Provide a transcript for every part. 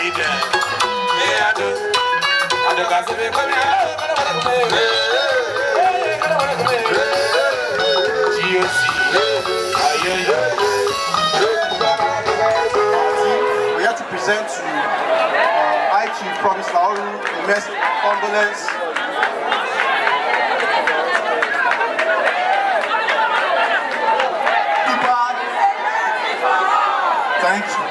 We have to present to High Chief Promise Lauru a message of condolence. Thank you.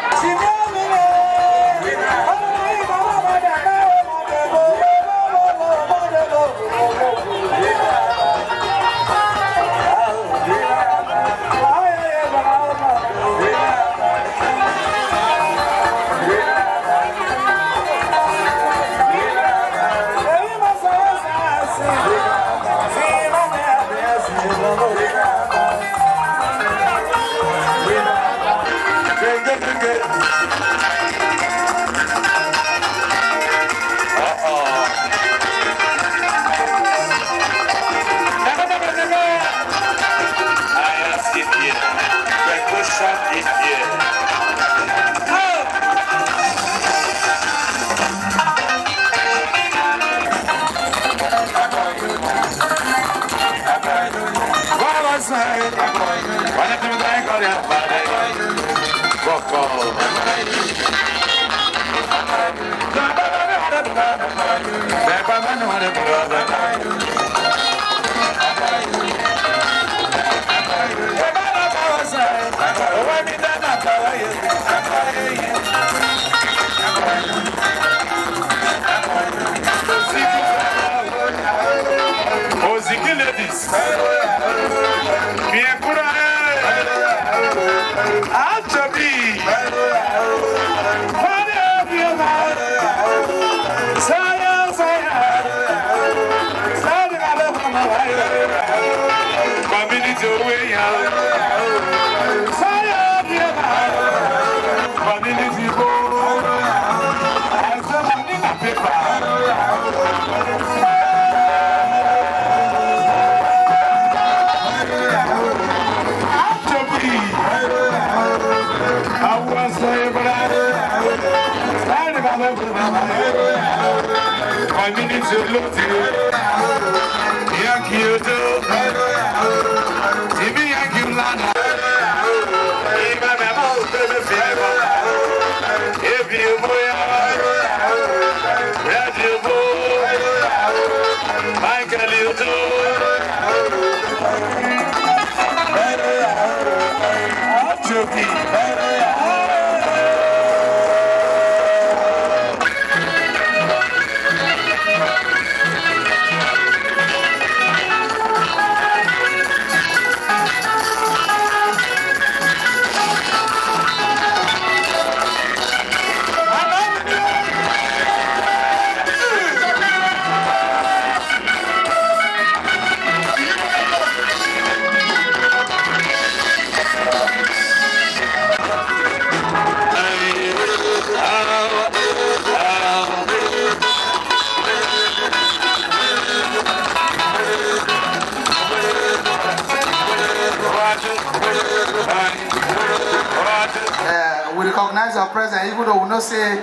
We recognize our presence, even though we not say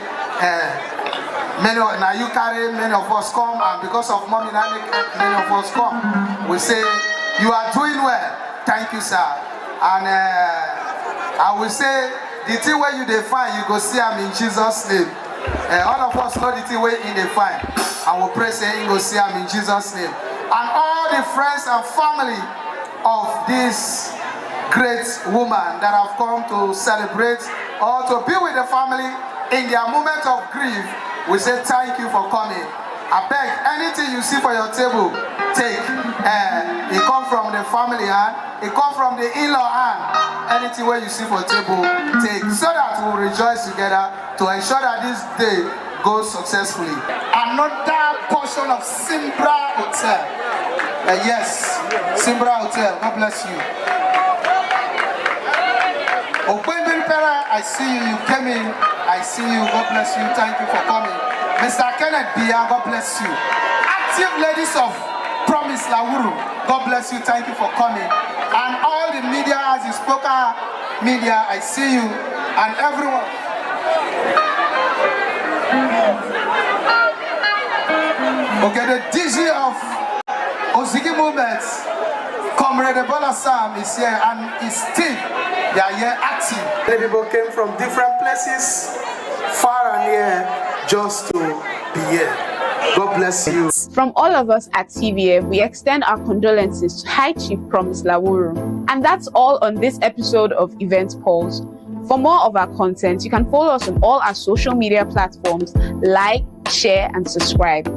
now you carry many of us come, and because of mommy now make many of us come. We say you are doing well. Thank you, sir. And I will say the thing where you define, you go see them in Jesus' name. All of us know the thing where in define. I will pray say you go see them in Jesus' name. And all the friends and family of this great woman that have come to celebrate or to be with the family in their moment of grief, we say thank you for coming. I beg, anything you see for your table, take. It come from the family hand, it come from the in-law hand. Anything where you see for table, take. So that we'll rejoice together to ensure that this day goes successfully. Another portion of Simbra Hotel. Yes, Simbra Hotel. God bless you. I see you, you came in, I see you, God bless you, thank you for coming. Mr. Kenneth Bia, God bless you. Active ladies of Promise Lauru, God bless you, thank you for coming. And all the media, as you spoke media, I see you, and everyone. Okay, the DJ of Ozigi Movement, Comrade Bola Sam is here, and his team, they are here active. The people came from different places, far and near, just to be here. God bless you. From all of us at TVF, we extend our condolences to High Chief Promise Lawuru. And that's all on this episode of Event Pulse. For more of our content, you can follow us on all our social media platforms, like, share, and subscribe.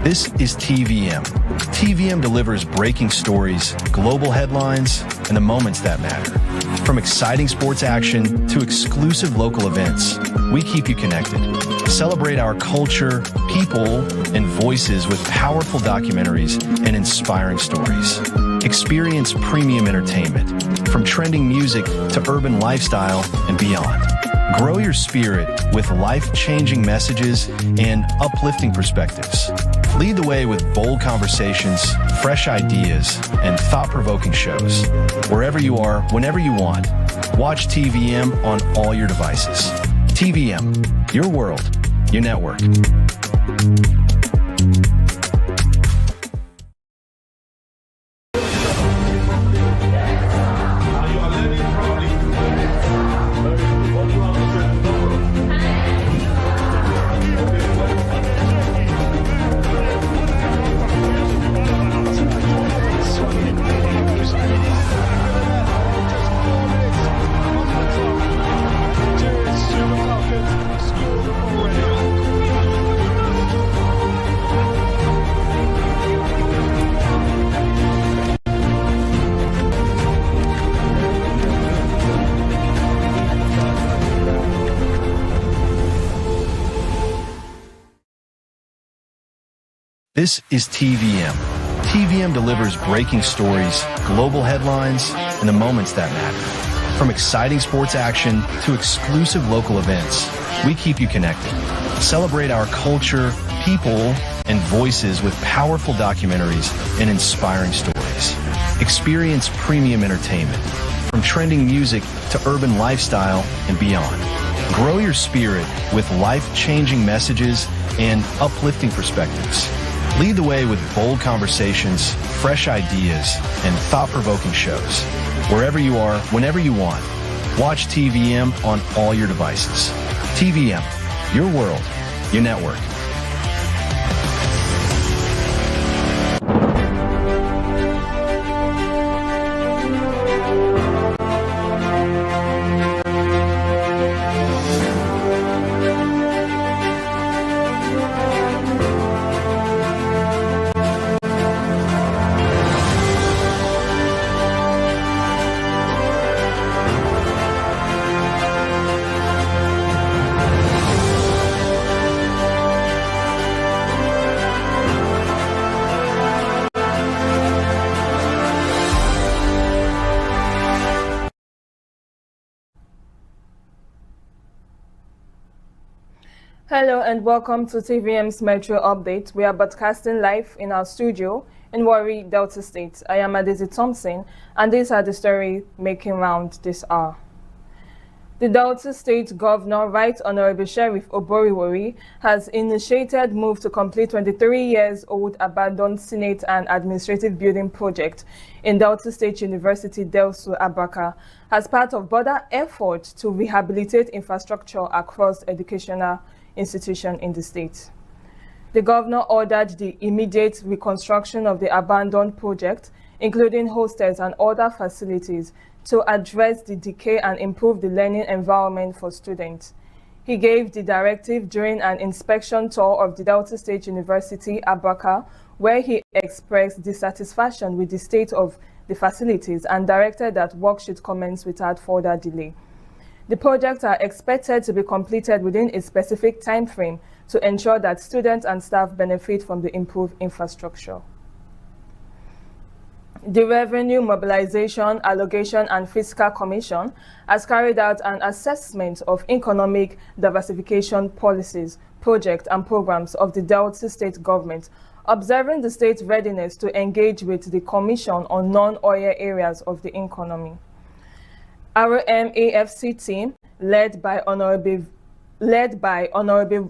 This is TVM. TVM delivers breaking stories, global headlines, and the moments that matter. From exciting sports action to exclusive local events, we keep you connected. Celebrate our culture, people, and voices with powerful documentaries and inspiring stories. Experience premium entertainment, from trending music to urban lifestyle and beyond. Grow your spirit with life-changing messages and uplifting perspectives. Lead the way with bold conversations, fresh ideas, and thought-provoking shows. Wherever you are, whenever you want, watch TVM on all your devices. TVM, your world, your network. This is TVM. TVM delivers breaking stories, global headlines, and the moments that matter. From exciting sports action to exclusive local events, we keep you connected. Celebrate our culture, people, and voices with powerful documentaries and inspiring stories. Experience premium entertainment, from trending music to urban lifestyle and beyond. Grow your spirit with life-changing messages and uplifting perspectives. Lead the way with bold conversations, fresh ideas, and thought-provoking shows. Wherever you are, whenever you want, watch TVM on all your devices. TVM, your world, your network. Hello and welcome to TVM's Metro Update. We are broadcasting live in our studio in Warri, Delta State. I am Aditi Thompson, and these are the stories making round this hour. The Delta State Governor, Right Honorable Sheriff Oboriwori, has initiated move to complete 23 years old abandoned Senate and Administrative Building project in Delta State University, Delsu, Abaka, as part of broader effort to rehabilitate infrastructure across educational institution in the state. The governor ordered the immediate reconstruction of the abandoned project, including hostels and other facilities, to address the decay and improve the learning environment for students. He gave the directive during an inspection tour of the Delta State University, Abaka, where he expressed dissatisfaction with the state of the facilities and directed that work should commence without further delay. The projects are expected to be completed within a specific time frame to ensure that students and staff benefit from the improved infrastructure. The Revenue Mobilization, Allocation and Fiscal Commission has carried out an assessment of economic diversification policies, projects and programs of the Delta State government, observing the state's readiness to engage with the Commission on non-oil areas of the economy. Our MAFC team, led by Honorable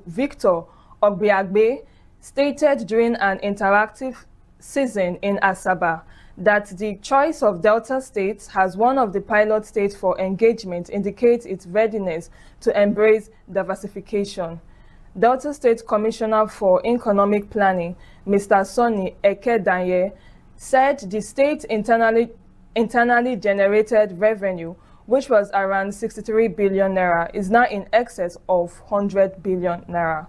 Victor Obiagbe, stated during an interactive season in Asaba that the choice of Delta State as one of the pilot states for engagement indicates its readiness to embrace diversification. Delta State Commissioner for Economic Planning, Mr. Sonny Ekedanye, said the state internally generated revenue, which was around 63 billion naira, is now in excess of 100 billion naira.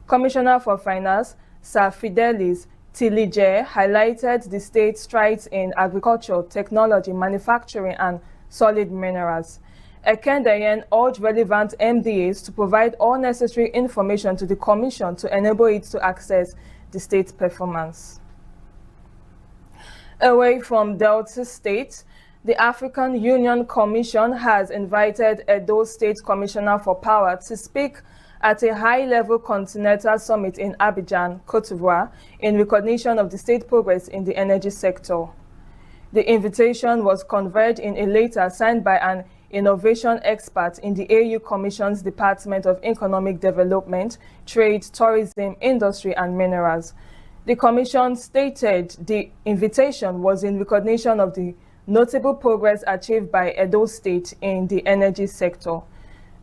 Commissioner for Finance, Sir Fidelis Tilije, highlighted the state's strides in agriculture, technology, manufacturing, and solid minerals. Ekendayen urged relevant MDAs to provide all necessary information to the Commission to enable it to access the state's performance. Away from Delta State, the African Union Commission has invited Edo State Commissioner for Power to speak at a high-level continental summit in Abidjan, Côte d'Ivoire, in recognition of the state progress in the energy sector. The invitation was conveyed in a letter signed by an innovation expert in the AU Commission's Department of Economic Development, Trade, Tourism, Industry and Minerals. The Commission stated the invitation was in recognition of the notable progress achieved by Edo State in the energy sector.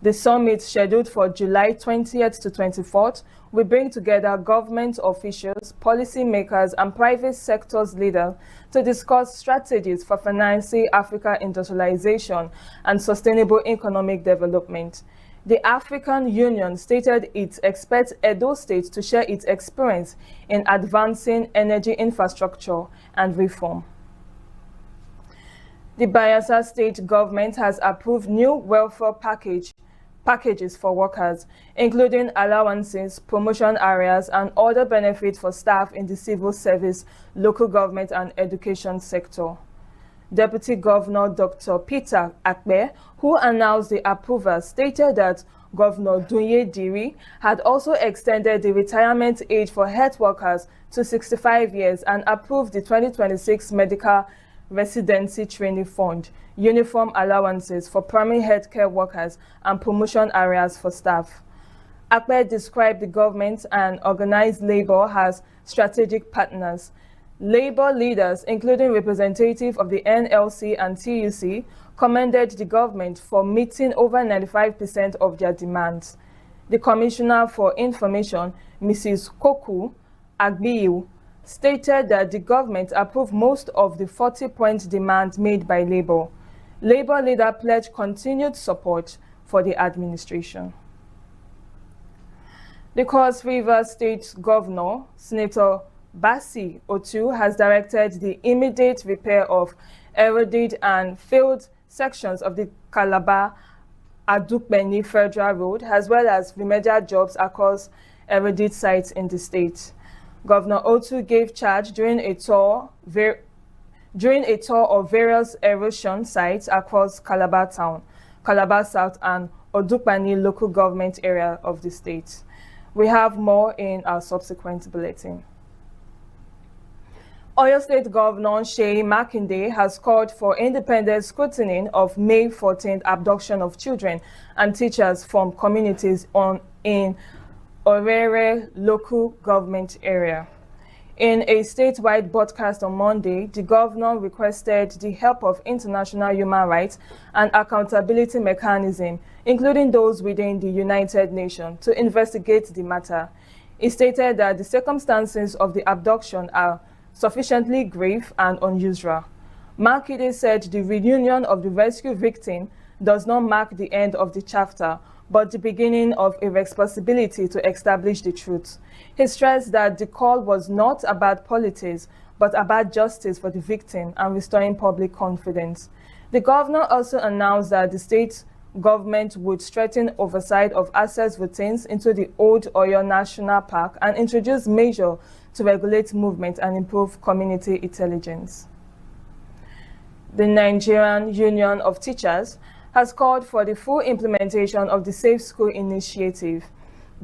The summit, scheduled for July 20th to 24th, will bring together government officials, policymakers, and private sector's leaders to discuss strategies for financing Africa industrialization and sustainable economic development. The African Union stated it expects Edo State to share its experience in advancing energy infrastructure and reform. The Bayelsa State government has approved new welfare packages for workers, including allowances, promotion areas, and other benefits for staff in the civil service, local government, and education sector. Deputy Governor Dr. Peter Akpe, who announced the approval, stated that Governor Dunye Diri had also extended the retirement age for health workers to 65 years and approved the 2026 Medical Residency Training Fund, uniform allowances for primary healthcare workers, and promotion areas for staff. Akpe described the government and organized labor as strategic partners. Labor leaders, including representatives of the NLC and TUC, commended the government for meeting over 95% of their demands. The Commissioner for Information, Mrs. Koku Agbiyu, stated that the government approved most of the 40-point demands made by Labour. Labour leader pledged continued support for the administration. The Cross River State Governor, Senator Bassi Otu, has directed the immediate repair of eroded and failed sections of the Calabar-Adukbeni Federal Road, as well as remedial jobs across eroded sites in the state. Governor Otu gave charge during a tour of various erosion sites across Calabar Town, Calabar South, and Odukbani local government area of the state. We have more in our subsequent bulletin. Oyo State Governor Seyi Makinde has called for independent scrutiny of May 14th abduction of children and teachers from communities in Orere local government area. In a statewide broadcast on Monday, the governor requested the help of international human rights and accountability mechanisms, including those within the United Nations, to investigate the matter. He stated that the circumstances of the abduction are sufficiently grave and unusual. Makinde said the reunion of the rescue victim does not mark the end of the chapter, but the beginning of a responsibility to establish the truth. He stressed that the call was not about politics, but about justice for the victim and restoring public confidence. The governor also announced that the state government would strengthen oversight of access routines into the Old Oyo National Park and introduce measures to regulate movement and improve community intelligence. The Nigerian Union of Teachers has called for the full implementation of the Safe School Initiative,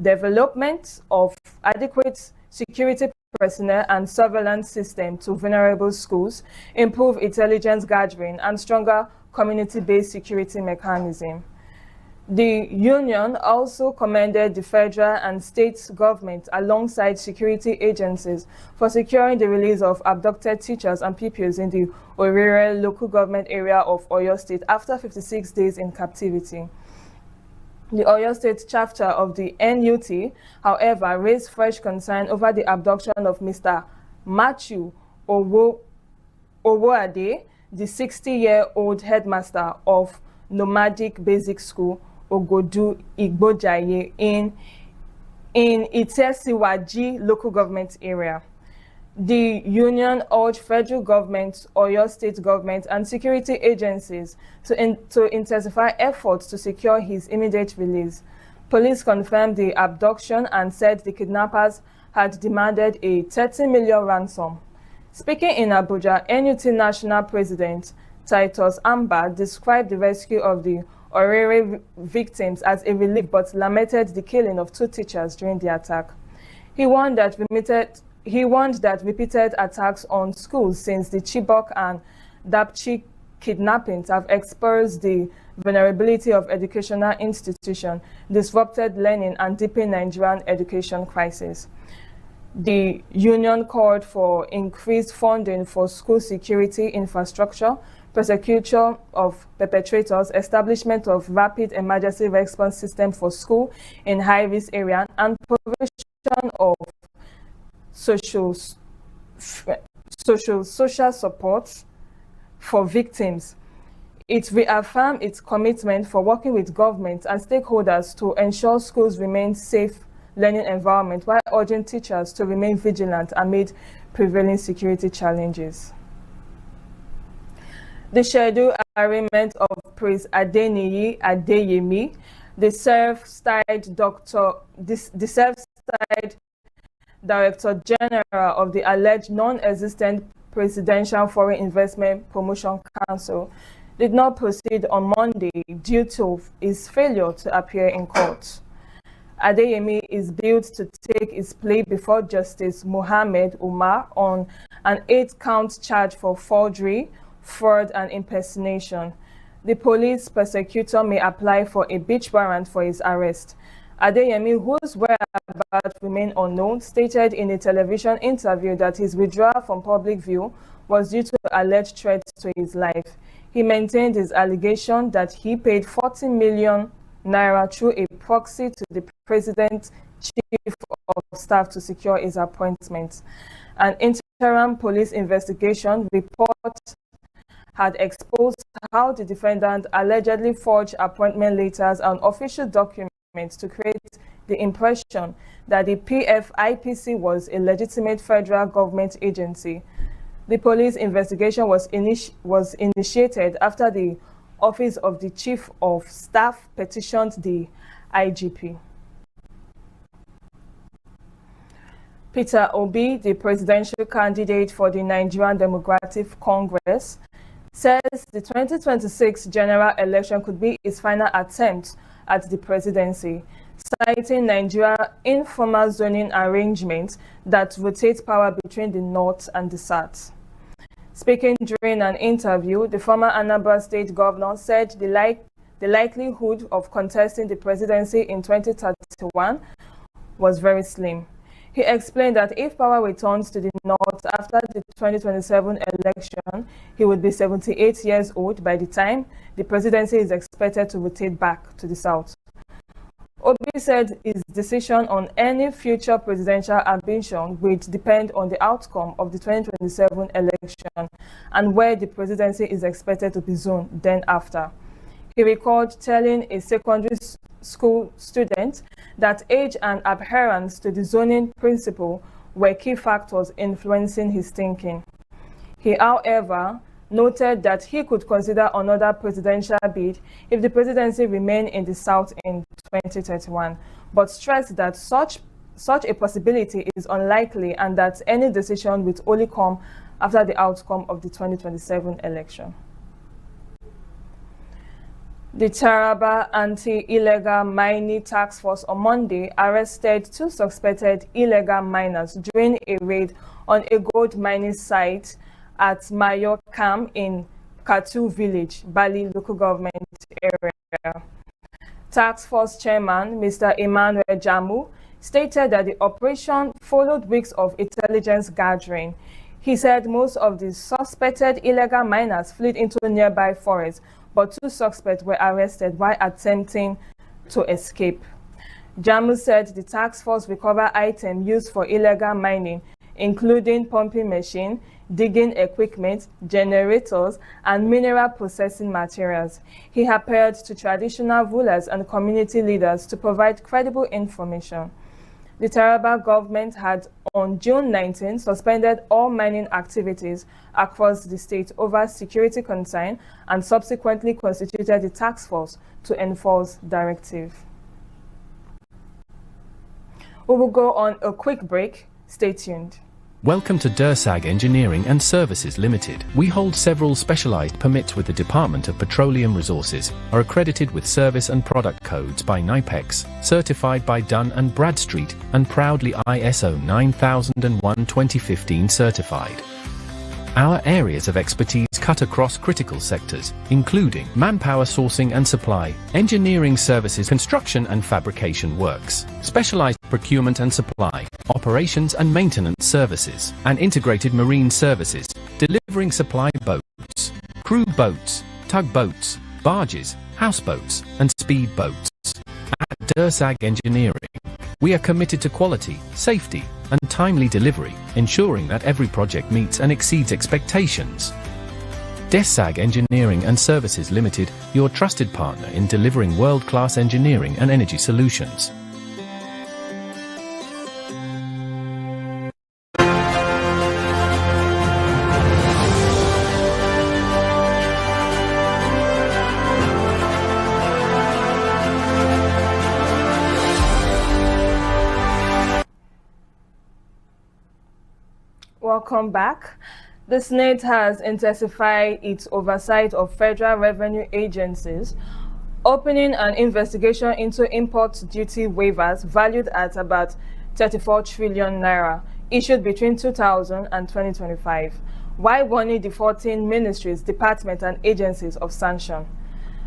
development of adequate security personnel and surveillance system to vulnerable schools, improve intelligence gathering, and stronger community-based security mechanism. The union also commended the federal and state government alongside security agencies for securing the release of abducted teachers and pupils in the Orire local government area of Oyo State after 56 days in captivity. The Oyo State chapter of the NUT, however, raised fresh concern over the abduction of Mr. Matthew Owoade, the 60-year-old headmaster of Nomadic Basic School, Ogodu Igbojaye, in Itesiwaji local government area. The union urged federal government, Oyo State government, and security agencies to intensify efforts to secure his immediate release. Police confirmed the abduction and said the kidnappers had demanded a 30 million ransom. Speaking in Abuja, NUT National President Titus Amba described the rescue of the Orire victims as a relief but lamented the killing of 2 teachers during the attack. He warned that repeated attacks on schools since the Chibok and Dapchi kidnappings have exposed the vulnerability of educational institutions, disrupted learning, and deepened Nigerian education crisis. The union called for increased funding for school security infrastructure, prosecution of perpetrators, establishment of rapid emergency response system for school in high-risk areas, and provision of social support for victims. It reaffirmed its commitment for working with government and stakeholders to ensure schools remain safe learning environment while urging teachers to remain vigilant amid prevailing security challenges. The scheduled arraignment of Prince Adeniyi Adeyemi, the self-styled Director General of the alleged non-existent Presidential Foreign Investment Promotion Council, did not proceed on Monday due to his failure to appear in court. Adeyemi is billed to take his plea before Justice Mohammed Umar on an 8-count charge for forgery, fraud, and impersonation. The police prosecutor may apply for a beach warrant for his arrest. Adeyemi, whose whereabouts remain unknown, stated in a television interview that his withdrawal from public view was due to alleged threats to his life. He maintained his allegation that he paid 40 million naira through a proxy to the president's chief of staff to secure his appointment. An interim police investigation report had exposed how the defendant allegedly forged appointment letters and official documents to create the impression that the PFIPC was a legitimate federal government agency. The police investigation was initiated after the Office of the Chief of Staff petitioned the IGP. Peter Obi, the presidential candidate for the Nigerian Democratic Congress, says the 2026 general election could be his final attempt at the presidency, citing Nigeria's informal zoning arrangements that rotate power between the North and the South. Speaking during an interview, the former Anambra State governor said the likelihood of contesting the presidency in 2031 was very slim. He explained that if power returns to the North after the 2027 election, he would be 78 years old by the time the presidency is expected to rotate back to the South. Obi said his decision on any future presidential ambition would depend on the outcome of the 2027 election and where the presidency is expected to be zoned then after. He recalled telling a secondary school student that age and adherence to the zoning principle were key factors influencing his thinking. He, however, noted that he could consider another presidential bid if the presidency remained in the South in 2031, but stressed that such a possibility is unlikely and that any decision would only come after the outcome of the 2027 election. The Taraba Anti-Illegal Mining Task Force on Monday arrested 2 suspected illegal miners during a raid on a gold mining site at Mayo Camp in Katu Village, Bali local government area. Task Force Chairman Mr. Emmanuel Jamu stated that the operation followed weeks of intelligence gathering. He said most of the suspected illegal miners fled into nearby forests, but 2 suspects were arrested while attempting to escape. Jamu said the task force recovered items used for illegal mining, including pumping machine, digging equipment, generators, and mineral processing materials. He appealed to traditional rulers and community leaders to provide credible information. The Taraba government had, on June 19, suspended all mining activities across the state over security concern and subsequently constituted the task force to enforce directive. We will go on a quick break. Stay tuned. Welcome to Dursag Engineering and Services Limited. We hold several specialized permits with the Department of Petroleum Resources, are accredited with service and product codes by NIPEX, certified by Dun & Bradstreet, and proudly ISO 9001:2015 certified. Our areas of expertise cut across critical sectors, including manpower sourcing and supply, engineering services, construction and fabrication works, specialized procurement and supply, operations and maintenance services, and integrated marine services, delivering supply boats, crew boats, tugboats, barges, houseboats, and speedboats. At Dursag Engineering, we are committed to quality, safety, and timely delivery, ensuring that every project meets and exceeds expectations. Dursag Engineering and Services Limited, your trusted partner in delivering world-class engineering and energy solutions. Welcome back. The Senate has intensified its oversight of federal revenue agencies, opening an investigation into import duty waivers valued at about 34 trillion naira issued between 2000 and 2025, while warning the 14 ministries, departments, and agencies of sanction.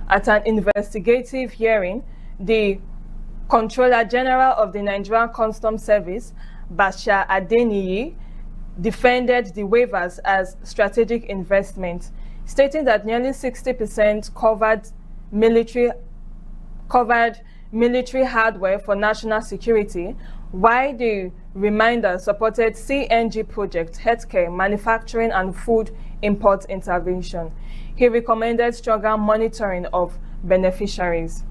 At an investigative hearing, the Controller General of the Nigerian Customs Service, Bashir Adeniyi, defended the waivers as strategic investment, stating that nearly 60% covered military hardware for national security, while the remainder supported CNG projects, healthcare, manufacturing, and food import intervention. He recommended stronger monitoring of beneficiaries.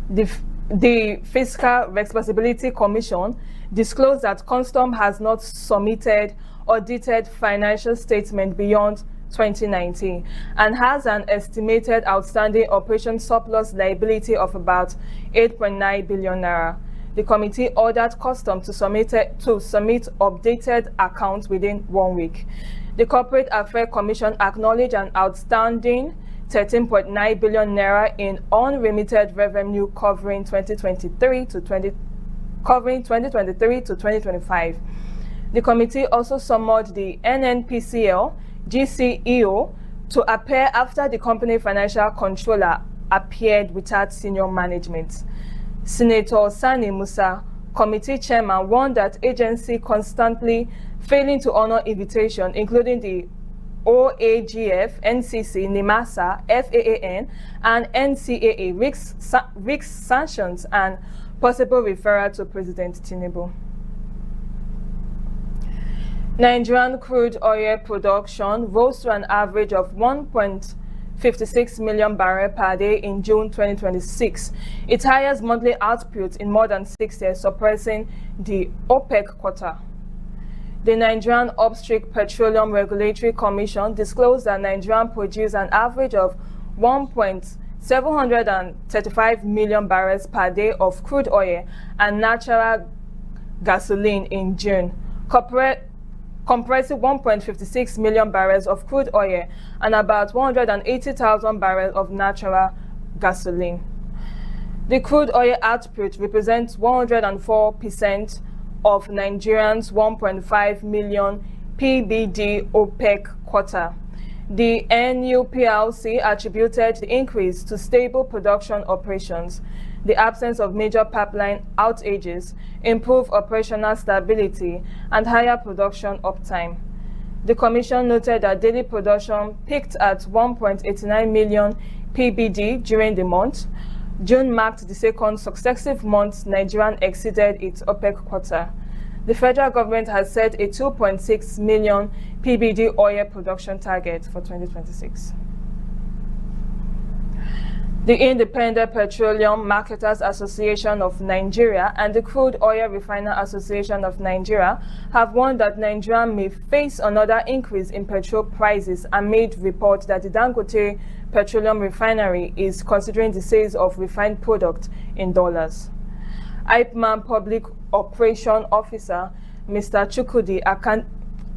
The Fiscal Responsibility Commission disclosed that Customs has not submitted audited financial statement beyond 2019 and has an estimated outstanding operation surplus liability of about 8.9 billion naira. The committee ordered Customs to submit updated accounts within 1 week. The Corporate Affairs Commission acknowledged an outstanding 13.9 billion naira in unremitted revenue covering 2023 to 2025. The committee also summoned the NNPCL GCEO to appear after the company financial controller appeared without senior management. Senator Sani Musa, committee chairman, warned that agency constantly failing to honor invitation, including the OAGF, NCC, NIMASA, FAAN, and NCAA risk sanctions and possible referral to President Tinubu. Nigerian crude oil production rose to an average of 1.56 million barrels per day in June 2026, its highest monthly output in more than 6 years, surpassing the OPEC quota. The Nigerian Upstream Petroleum Regulatory Commission disclosed that Nigeria produced an average of 1.735 million barrels per day of crude oil and natural gasoline in June, comprising 1.56 million barrels of crude oil and about 180,000 barrels of natural gasoline. The crude oil output represents 104% of Nigerians' 1.5 million PBD OPEC quota. The NUPLC attributed the increase to stable production operations, the absence of major pipeline outages, improved operational stability, and higher production uptime. The Commission noted that daily production peaked at 1.89 million PBD during the month. June marked the second successive month Nigeria exceeded its OPEC quota. The federal government has set a 2.6 million PBD oil production target for 2026. The Independent Petroleum Marketers Association of Nigeria and the Crude Oil Refiner Association of Nigeria have warned that Nigeria may face another increase in petrol prices amid reports that the Dangote Petroleum Refinery is considering the sales of refined product in dollars. IPMAN Public Operation Officer Mr. Chukwudi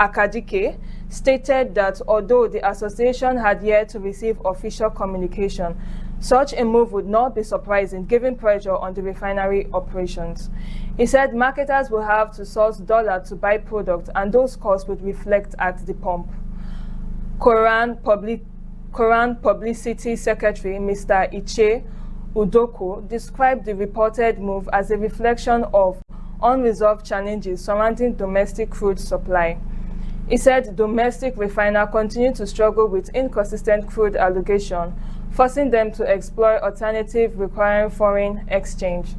Akadike stated that although the association had yet to receive official communication, such a move would not be surprising given pressure on the refinery operations. He said marketers will have to source dollar to buy product and those costs would reflect at the pump. Quran Publicity Secretary Mr. Iche Udoku described the reported move as a reflection of unresolved challenges surrounding domestic crude supply. He said domestic refiners continue to struggle with inconsistent crude allocation, forcing them to explore alternatives requiring foreign exchange.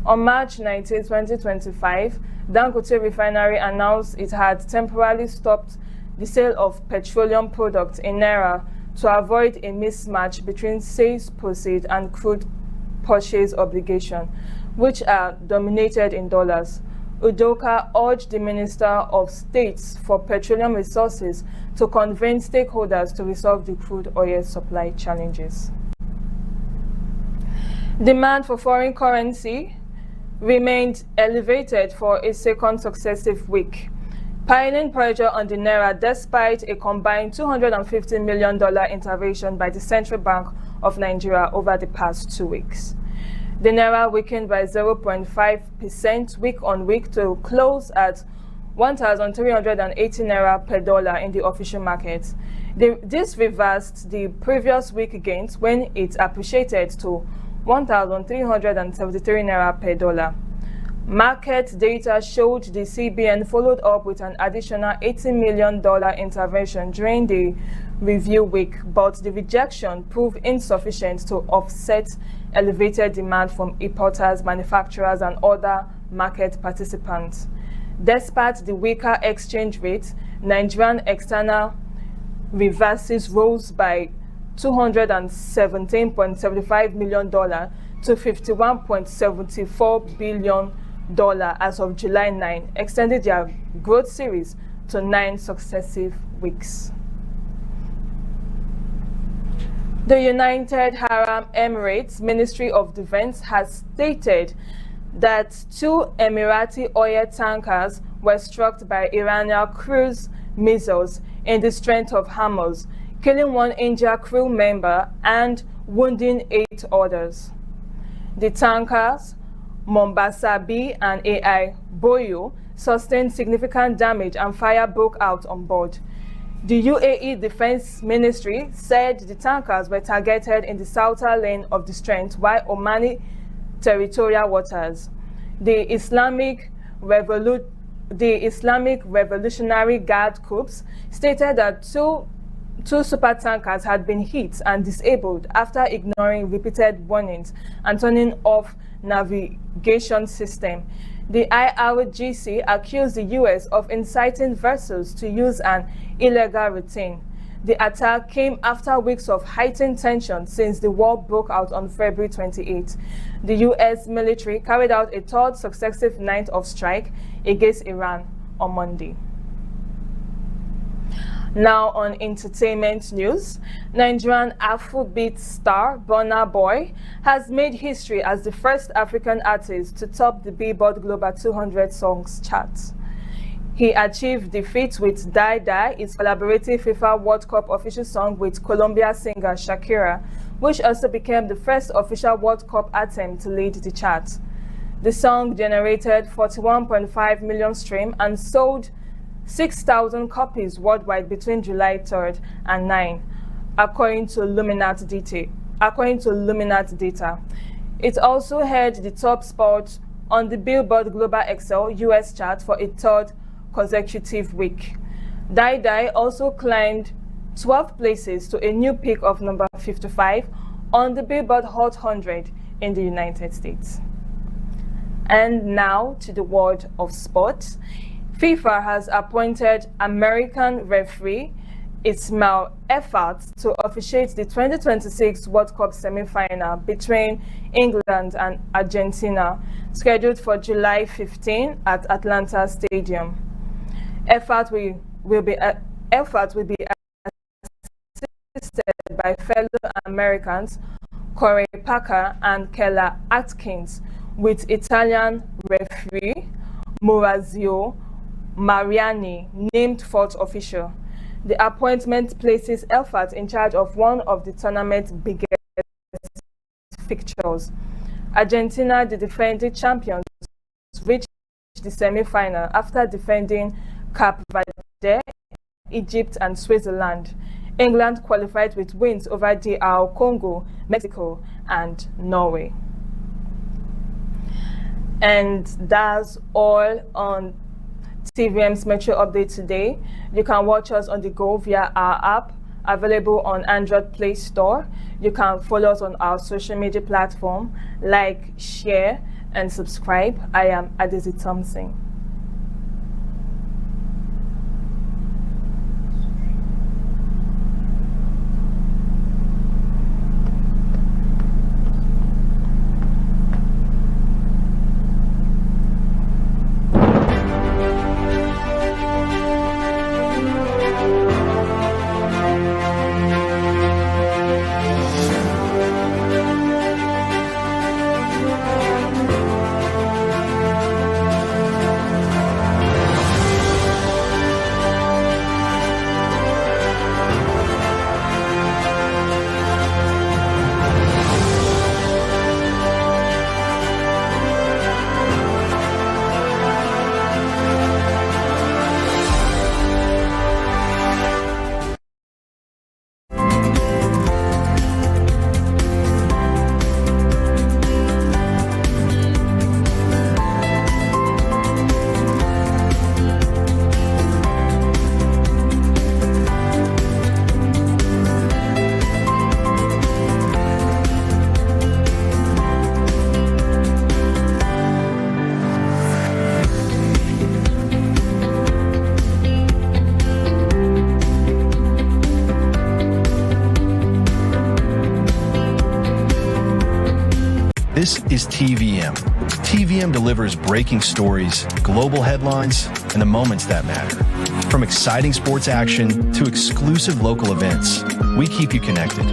On March 19, 2025, Dangote Refinery announced it had temporarily stopped the sale of petroleum products in Naira to avoid a mismatch between sales proceeds and crude purchase obligation, which are denominated in dollars. Udoka urged the Minister of State for Petroleum Resources to convene stakeholders to resolve the crude oil supply challenges. Demand for foreign currency remained elevated for a second successive week, piling pressure on the Naira despite a combined $250 million intervention by the Central Bank of Nigeria over the past 2 weeks. The Naira weakened by 0.5% week on week to close at 1,380 Naira per dollar in the official market. This reversed the previous week gains when it appreciated to 1,373 Naira per dollar. Market data showed the CBN followed up with an additional $80 million intervention during the review week, but the rejection proved insufficient to offset elevated demand from importers, manufacturers, and other market participants. Despite the weaker exchange rate, Nigerian external reverses rose by $217.75 million to $51.74 billion as of July 9, extending their growth series to 9 successive weeks. The United Arab Emirates Ministry of Defense has stated that 2 Emirati oil tankers were struck by Iranian cruise missiles in the Strait of Hormuz, killing 1 injured crew member and wounding 8 others. The tankers, Mombasa B and AI Boyo, sustained significant damage and fire broke out on board. The UAE Defense Ministry said the tankers were targeted in the southern lane of the strait while Omani territorial waters. The Islamic Revolutionary Guard Corps stated that two supertankers had been hit and disabled after ignoring repeated warnings and turning off navigation system. The IRGC accused the U.S. of inciting vessels to use an illegal routine. The attack came after weeks of heightened tension since the war broke out on February 28. The U.S. military carried out a 3rd successive night of strike against Iran on Monday. Now on entertainment news, Nigerian Afrobeat star Burna Boy has made history as the first African artist to top the Billboard Global 200 Songs chart. He achieved the feat with Die Die, its collaborative FIFA World Cup official song with Colombia singer Shakira, which also became the first official World Cup attempt to lead the chart. The song generated 41.5 million streams and sold 6,000 copies worldwide between July 3rd and 9, according to Luminat data. It also held the top spot on the Billboard Global XL US chart for a third consecutive week. Die Die also climbed 12 places to a new peak of number 55 on the Billboard Hot 100 in the United States. And now to the world of sports. FIFA has appointed American referee Ismail Effat to officiate the 2026 World Cup semi-final between England and Argentina, scheduled for July 15 at Atlanta Stadium. Effat will be assisted by fellow Americans Corey Parker and Kella Atkins, with Italian referee Maurizio Mariani named fourth official. The appointment places Effat in charge of one of the tournament's biggest fixtures. Argentina, the defending champions, reached the semi-final after defending Cape Verde, Egypt, and Switzerland. England qualified with wins over DR Congo, Mexico, and Norway. And that's all on TVM's Metro Update today. You can watch us on the go via our app, available on Android Play Store. You can follow us on our social media platform, like, share, and subscribe. I am Adesi Thompson. This is TVM. TVM delivers breaking stories, global headlines, and the moments that matter. From exciting sports action to exclusive local events, we keep you connected.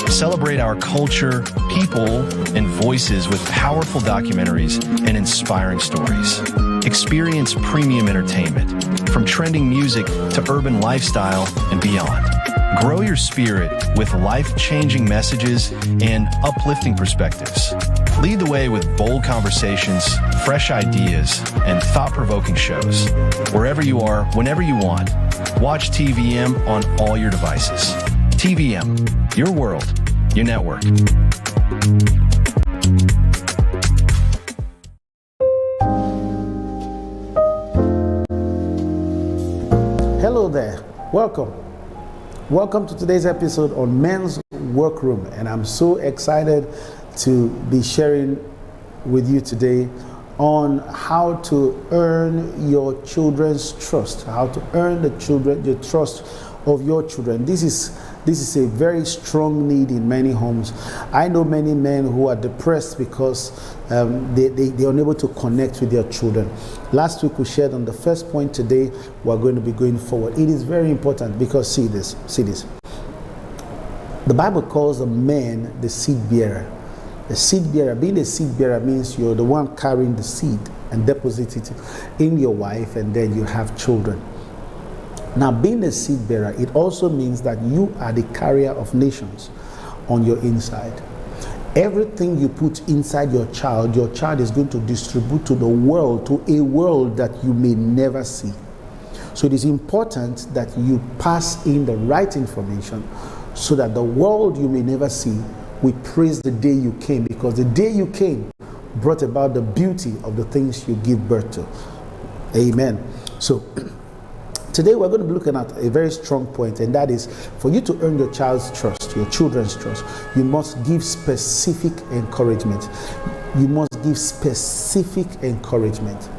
Celebrate our culture, people, and voices with powerful documentaries and inspiring stories. Experience premium entertainment, from trending music to urban lifestyle and beyond. Grow your spirit with life-changing messages and uplifting perspectives. Lead the way with bold conversations, fresh ideas, and thought-provoking shows. Wherever you are, whenever you want, watch TVM on all your devices. TVM, your world, your network. Hello there, welcome. Welcome to today's episode on Men's Workroom, and I'm so excited to be sharing with you today on how to earn your children's trust, how to earn the trust of your children. This is This is a very strong need in many homes. I know many men who are depressed because they are unable to connect with their children. Last week we shared on the first point. Today we're going to be going forward. It is very important because see this. The Bible calls a man the seed bearer. The seed bearer, being a seed bearer means you're the one carrying the seed and deposit it in your wife, and then you have children. Now, being a seed bearer, it also means that you are the carrier of nations on your inside. Everything you put inside your child is going to distribute to the world, to a world that you may never see. So it is important that you pass in the right information so that the world you may never see will praise the day you came, because the day you came brought about the beauty of the things you give birth to. Amen. So today we're going to be looking at a very strong point, and that is, for you to earn your child's trust, your children's trust, you must give specific encouragement. You must give specific encouragement.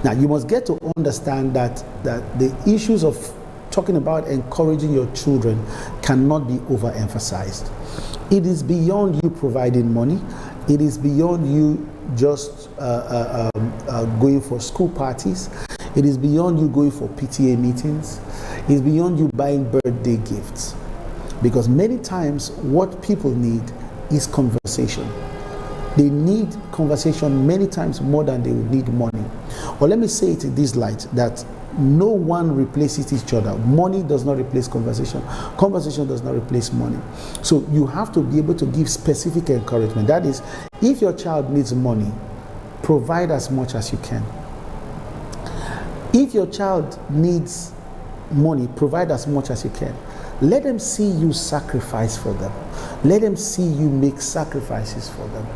Now, you must get to understand that the issues of talking about encouraging your children cannot be overemphasized. It is beyond you providing money. It is beyond you just going for school parties. It is beyond you going for PTA meetings. It is beyond you buying birthday gifts. Because many times what people need is conversation. They need conversation many times more than they would need money. Or let me say it in this light, that no one replaces each other. Money does not replace conversation. Conversation does not replace money. So you have to be able to give specific encouragement. That is, if your child needs money, provide as much as you can. If your child needs money, provide as much as you can. Let them see you sacrifice for them. Let them see you make sacrifices for them.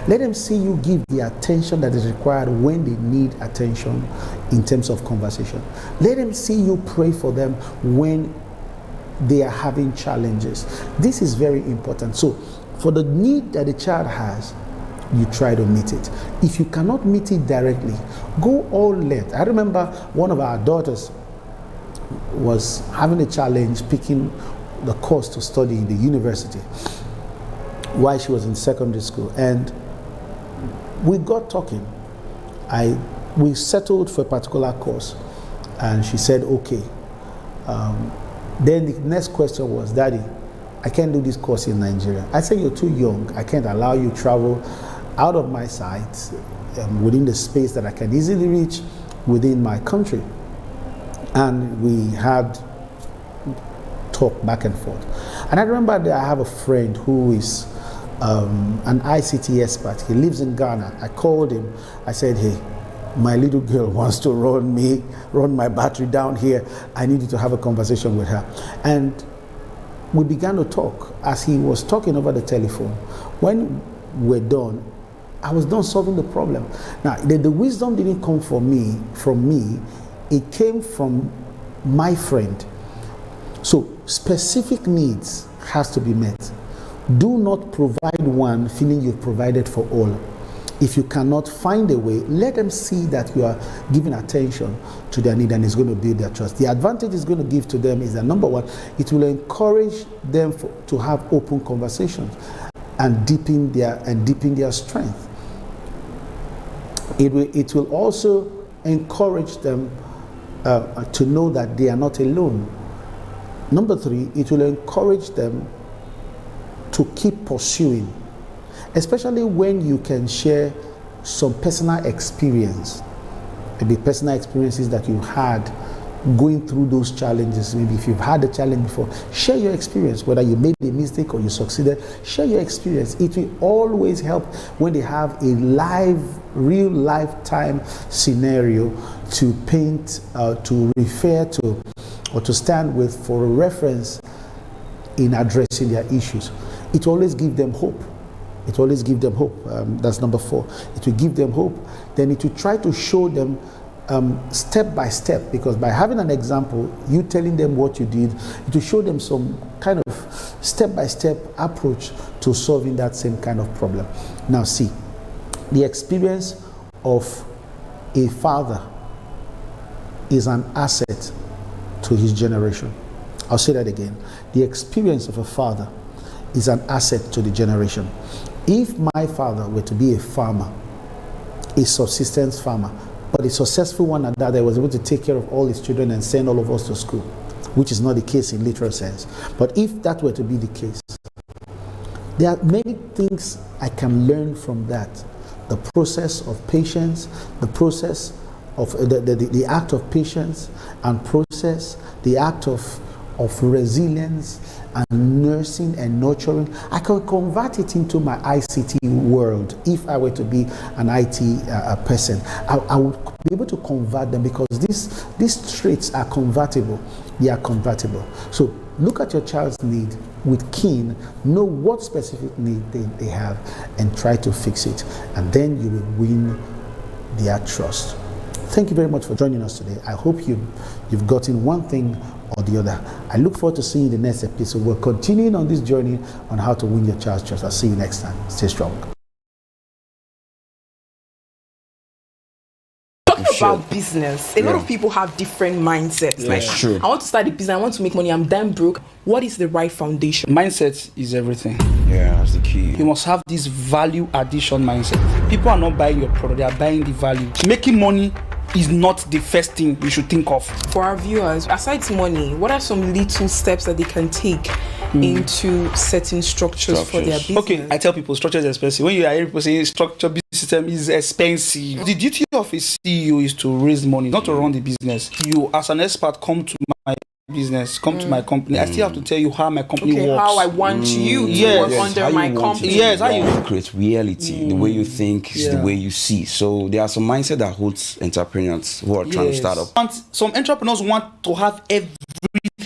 Let them see you give the attention that is required when they need attention in terms of conversation. Let them see you pray for them when they are having challenges. This is very important. So, for the need that the child has, you try to meet it. If you cannot meet it directly, go all length. I remember one of our daughters was having a challenge picking the course to study in the university while she was in secondary school, and we got talking. We settled for a particular course, and she said okay. Then the next question was, Daddy, I can't do this course in Nigeria. I said, you're too young. I can't allow you to travel out of my sight within the space that I can easily reach within my country. And we had talk back and forth. And I remember that I have a friend who is an ICT expert. He lives in Ghana. I called him. I said, hey, my little girl wants to run my battery down here. I needed to have a conversation with her. And we began to talk. As he was talking over the telephone, when we're done, I was done solving the problem. Now, the wisdom didn't come from me. It came from my friend. So specific needs has to be met. Do not provide one feeling you've provided for all. If you cannot find a way, let them see that you are giving attention to their need, and it's going to build their trust. The advantage it's going to give to them is that, number one, it will encourage them to have open conversations and deepen their strength. It will also encourage them to know that they are not alone. Number three, it will encourage them to keep pursuing, especially when you can share some personal experience, maybe personal experiences that you had going through those challenges. Maybe if you've had a challenge before, share your experience. Whether you made a mistake or you succeeded, share your experience. It will always help when they have a real lifetime scenario to paint, to refer to, or to stand with for a reference in addressing their issues. It will always give them hope. It will always give them hope. That's number 4. It will give them hope. Then it will try to show them step by step, because by having an example, you telling them what you did, it will show them some kind of step-by-step approach to solving that same kind of problem. Now see, the experience of a father is an asset to his generation. I'll say that again. The experience of a father is an asset to the generation. If my father were to be a farmer, a subsistence farmer, but a successful one at that was able to take care of all his children and send all of us to school, which is not the case in literal sense. But if that were to be the case, there are many things I can learn from that. The process of patience, the process of the act of patience and process, the act of resilience and nursing and nurturing. I can convert it into my ICT world. If I were to be an IT person, I would be able to convert them, because these traits are convertible. They are convertible. So look at your child's need with keen, know what specific need they have, and try to fix it. And then you will win their trust. Thank you very much for joining us today. I hope you've gotten one thing or the other. I look forward to seeing you in the next episode. We're continuing on this journey on how to win your child's trust. I'll see you next time. Stay strong. Talking about business, a lot of people have different mindsets. Like, true. I want to start a business, I want to make money, I'm damn broke. What is the right foundation? Mindset is everything. Yeah, that's the key. You must have this value addition mindset. People are not buying your product, they are buying the value. Making money is not the first thing you should think of. For our viewers, aside money, what are some little steps that they can take into setting structures for their business? Okay, I tell people structure is expensive. When you hear people saying structure business system is expensive, the duty of a CEO is to raise money, not to run the business. You, as an expert, come to my business, come to my company. I still have to tell you how my company works. How I want you to work under my company. Yes, how you create reality. The way you think is the way you see. So there are some mindset that holds entrepreneurs who are trying to start up. And some entrepreneurs want to have everything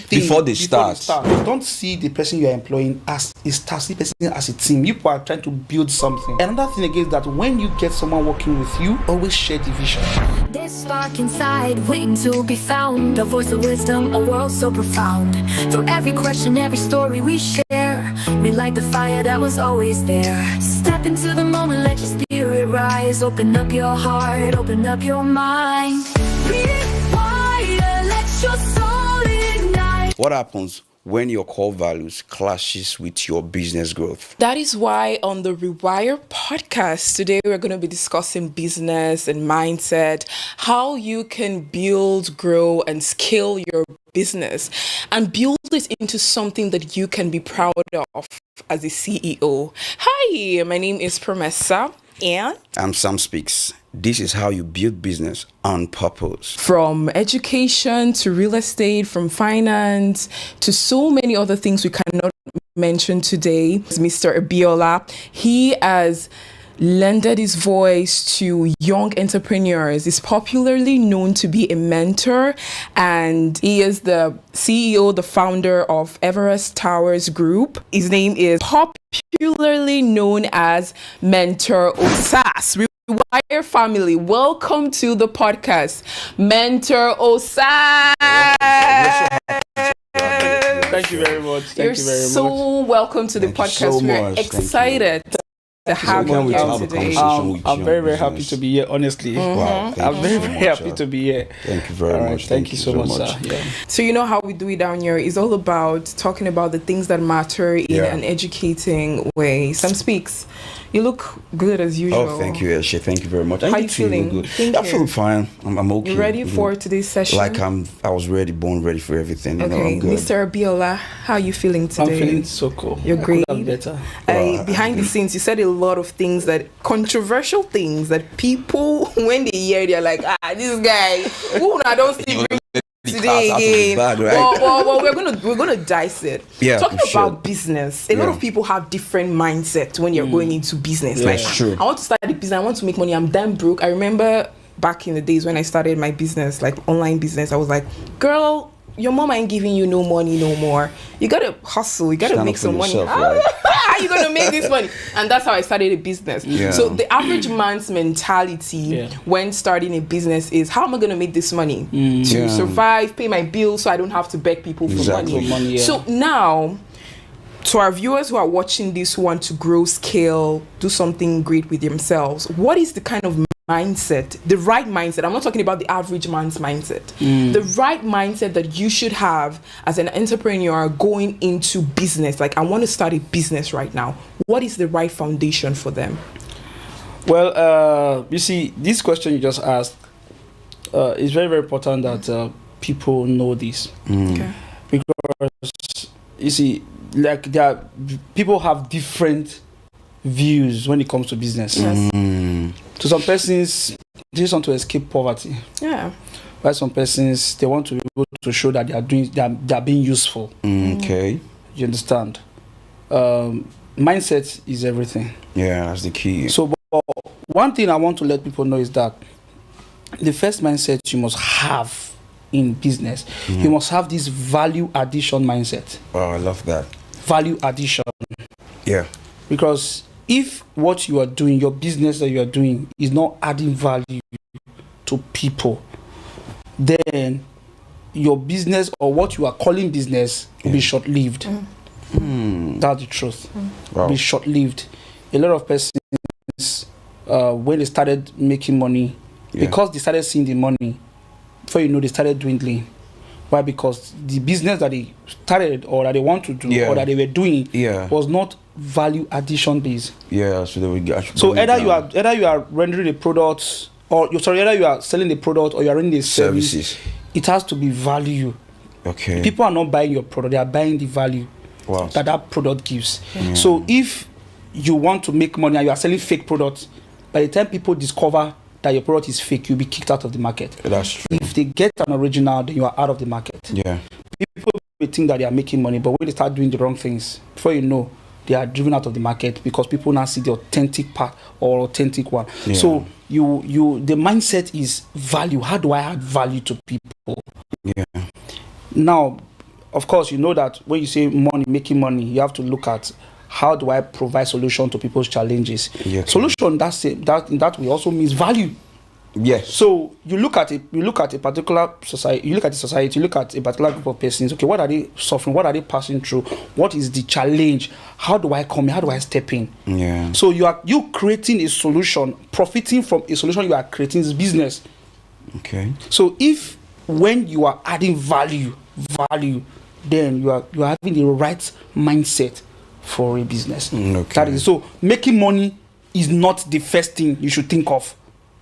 before they start. Don't see the person you are employing as a star, see the person as a team. You are trying to build something. Another thing again is that when you get someone working with you, always share the vision. This spark inside, waiting to be found. A voice of wisdom, a world so profound. Through every question, every story we share, we light the fire that was always there. Step into the moment, let your spirit rise. Open up your heart, open up your mind. Rewire, let your soul ignite. What happens when your core values clashes with your business growth? That is why on the Rewire podcast today we're going to be discussing business and mindset, how you can build, grow, and scale your business and build it into something that you can be proud of as a CEO. Hi, my name is Promessa and I'm Sam Speaks. This is how you build business on purpose. From education to real estate, from finance to so many other things we cannot mention today. Mr. Abiola, he has lended his voice to young entrepreneurs. He's popularly known to be a mentor, and he is the CEO, the founder of Everest Towers Group. His name is popularly known as Mentor Osas. Rewire family, welcome to the podcast, Mentor Osas. Thank you very much. You're so welcome to the podcast. We're excited to have you here today. I'm very, very happy to be here, honestly. Wow, I'm very, very happy to be here. Thank you very much. Thank you so much, sir. Yeah. So you know how we do it down here. It's all about talking about the things that matter in an educating way. Sam Speaks. You look good as usual. Oh, thank you, Eshe. Thank you very much. How are you feeling? Good. Thank I you. feel fine. I'm okay. You ready for today's session? Like I was ready, born ready for everything. You know, Okay, I'm good. Mr. Abiola, how are you feeling today? I'm feeling so cool. You're great. I could have better. Behind the scenes, you said a lot of things controversial things that people, when they hear, they're like, this guy, who I don't see bring today again. Bag, right? Well, we're gonna dice it. Yeah, Talking for sure. about business, a lot of people have different mindsets when you're going into business. Yeah, Like, true. I want to start a business. I want to make money. I'm damn broke. I remember back in the days when I started my business, like online business. I was like, girl, your mom ain't giving you no money no more. You gotta hustle. You gotta Stand make up for some money. yourself, right? How are you gonna make this money? And that's how I started a business. Yeah. So the average man's mentality when starting a business is, how am I gonna make this money to survive, pay my bills, so I don't have to beg people for money. So now, to our viewers who are watching this, who want to grow, scale, do something great with themselves, what is the kind of mindset, the right mindset. I'm not talking about the average man's mindset. The right mindset that you should have as an entrepreneur going into business. Like, I want to start a business right now. What is the right foundation for them? Well, you see, this question you just asked is very, very important that people know this. Okay. Because, you see, like, people have different views when it comes to business. Yes. To some persons, they just want to escape poverty. Yeah. While some persons, they want to be able to show that they are being useful. Okay. You understand? Mindset is everything. Yeah, that's the key. So, but one thing I want to let people know is that the first mindset you must have in business, you must have this value addition mindset. Oh, I love that. Value addition. Yeah. Because if what you are doing, your business that you are doing, is not adding value to people, then your business or what you are calling business will be short-lived. That's the truth. Wow. Be short-lived. A lot of persons, when they started making money, because they started seeing the money, before you know, they started dwindling. Why? Because the business that they started or that they want to do or that they were doing was not value addition based. Yeah, so they will get. So either you are rendering a product, or either you are selling a product or you are rendering a service. It has to be value. Okay. People are not buying your product; they are buying the value that product gives. So if you want to make money and you are selling fake products, by the time people discover that your product is fake, you'll be kicked out of the market. That's true. If they get an original, then you are out of the market. Yeah. People will think that they are making money, but when they start doing the wrong things, before you know, they are driven out of the market because people now see the authentic part or authentic one. Yeah. So the mindset is value. How do I add value to people? Yeah. Now, of course, you know that when you say money, making money, you have to look at how do I provide solution to people's challenges. Yeah. Solution, that way also means value. Yes. So you look at a particular society, you look at a particular group of persons. Okay, what are they suffering? What are they passing through? What is the challenge? How do I come in? How do I step in? Yeah. So you creating a solution, profiting from a solution you are creating is business. Okay. So if when you are adding value, then you are having the right mindset for a business. Okay. That is, so making money is not the first thing you should think of.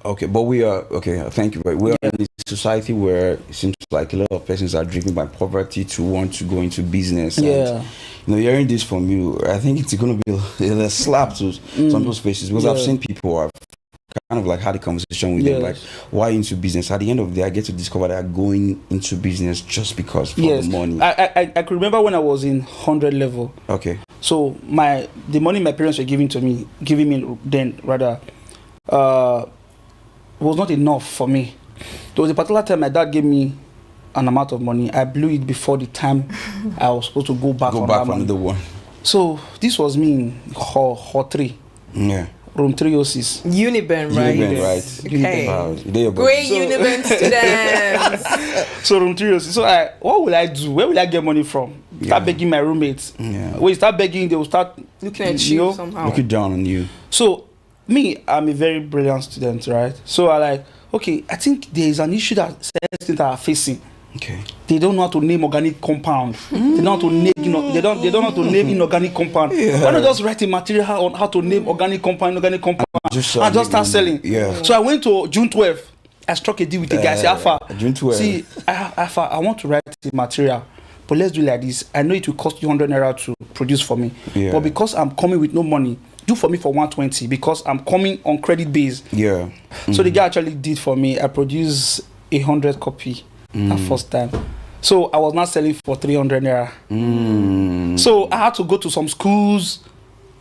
Okay, but we are thank you. But we are in a society where it seems like a lot of persons are driven by poverty to want to go into business. And, hearing this from you, I think it's going to be a slap to some people's faces, because I've seen people who have kind of like had a conversation with them, like, why into business? At the end of the day, I get to discover that I'm going into business just because for the money. I can remember when I was in 100 level. Okay. So the money my parents were giving me then rather, was not enough for me. There was a particular time my dad gave me an amount of money. I blew it before the time I was supposed to go back for another one. So this was me in hall 3. Yeah. Room 306. Uniben, right? Uniben, right. Okay. Wow. Great Uniben students. So room 306. So what will I do? Where will I get money from? Start begging my roommates. Yeah. When you start begging, they will start looking at you somehow. Looking down on you. So me, I'm a very brilliant student, right? So I like, okay, I think there is an issue that students are facing. Okay. They don't know how to name organic compound. They don't know how to name, they don't know how to name inorganic compound. Why not just write a material on how to name organic compound, and just start selling? Yeah. So I went to June 12th. I struck a deal with the guy. I said, Alpha, June 12th. see, Alpha, I want to write a material, but let's do it like this. I know it will cost you 100 naira to produce for me, but because I'm coming with no money, do for me for 120 because I'm coming on credit base. Yeah. So the guy actually did for me. I produced 100 copy that first time. So I was not selling for 300 naira. So I had to go to some schools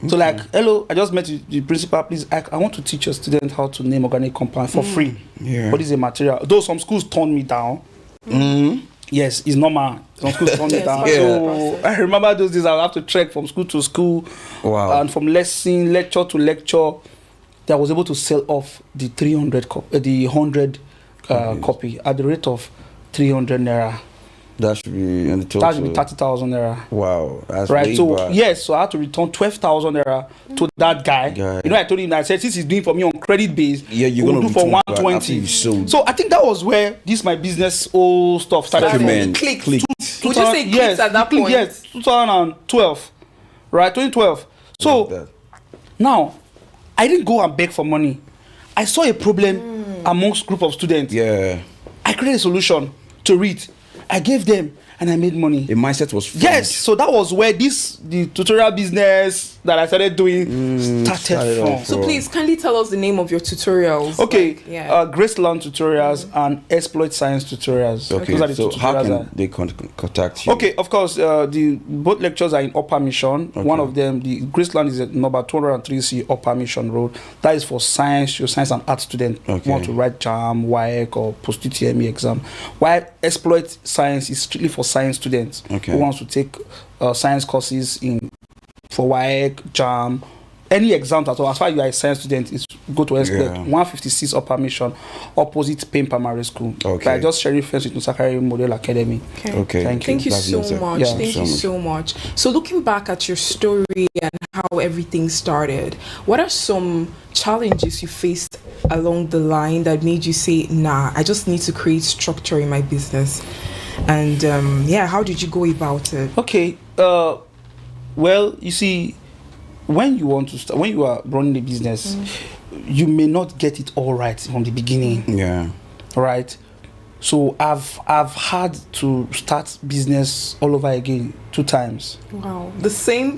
to like, hello, I just met the principal. Please, I want to teach your student how to name organic compound for free. Yeah. What is a material? Though some schools turned me down. Yes, it's normal. Some schools turned me down. So I remember those days I would have to trek from school to school. Wow. And from lecture to lecture, that I was able to sell off the 300 the 100 copy at the rate of 300 naira. That should be in the total. That should be 30,000 naira. Wow, that's Right. way So back. yes, so I had to return 12,000 naira to that guy. You know, I told him, I said, since he's doing for me on credit base, Yeah, you're we'll gonna do for return back after 120. you sold. So I think that was where this my business old stuff started. from. Document. Clicked. Click. Would you say clicked at that point? Yes, 2012. Right, 2012. So now, I didn't go and beg for money. I saw a problem amongst group of students. Yeah. I created a solution to it. I gave them and I made money. The mindset was formed. Yes, so that was where the tutorial business that I started doing started from. So please, kindly tell us the name of your tutorials. Okay, Like, yeah. Graceland tutorials and exploit science tutorials. Okay, Those are the so two how tutorials can that- they contact you? Okay, of course, the both lectures are in Upper Mission. One of them, the Graceland, is at number 203C Upper Mission Road. That is for science, your science and art student Okay. want to write JAM, WAEC or post-UTME exam. While exploit science is strictly for science students Okay. who wants to take science courses in for WAEC, JAM, any exam at all. As far as you are a science student, is go to exploit. Yeah. 156 Upper Mission, opposite Payne Primary School. Okay. I just sharing friends with Nusakari Model Academy. Okay. Thank you. Thank you so much. Yeah. Thank you so much. So looking back at your story and how everything started, what are some challenges you faced along the line that made you say, nah, I just need to create structure in my business? And yeah, how did you go about it? Okay. Well, you see, when you want to start, when you are running a business, you may not get it all right from the beginning. Yeah. Right. So I've had to start business all over again 2 times. Wow. The same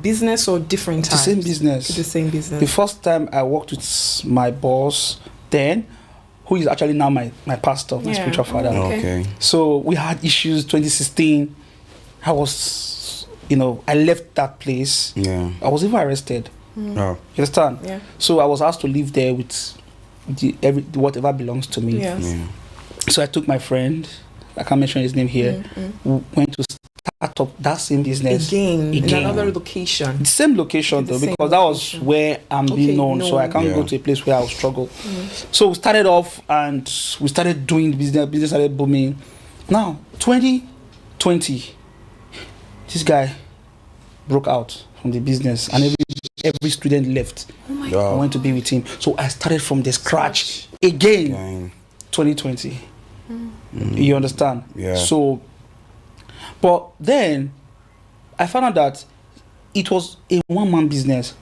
business or different The times? same business. The same business. The first time I worked with my boss then, who is actually now my pastor, my Yeah. spiritual father. Okay. So we had issues 2016. I was, I left that place. Yeah. I was even arrested. Oh. You understand? Yeah. So I was asked to live there with whatever belongs to me. Yes. Yeah. So I took my friend, I can't mention his name here, who went to start up that same business Again, in another location. The same location The though, same because that was location. where I'm being known, so I can't go to a place where I'll struggle. So we started off and we started doing the business started booming. Now, 2020, this guy broke out from the business and every student left. I went to be with him. So I started from the scratch again. 2020. You understand? Yeah. So, but then I found out that it was a one-man business.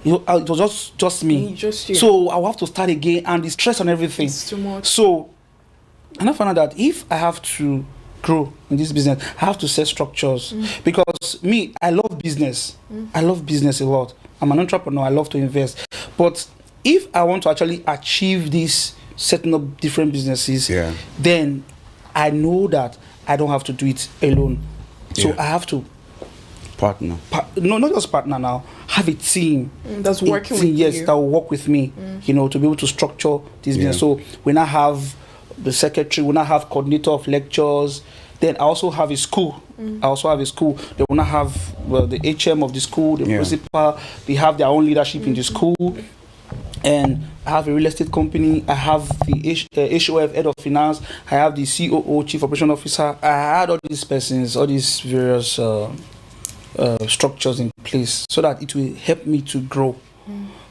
It was just me. Just you. So I'll have to start again, and the stress and everything. It's too much. So, and I found out that if I have to grow in this business, I have to set structures. Because me, I love business. I love business a lot. I'm an entrepreneur. I love to invest. But if I want to actually achieve this, setting up different businesses, then I know that I don't have to do it alone. So I have to partner. No, not just partner now. Have a team. That's working with yes, you. that will work with me. To be able to structure this business. So we now have the secretary. We now have coordinator of lectures. Then I also have a school. I also have a school. They will now have the HM of the school, the principal. They have their own leadership in the school. And I have a real estate company. I have the HOF, head of finance. I have the COO, chief operation officer. I had all these persons, all these various structures in place so that it will help me to grow.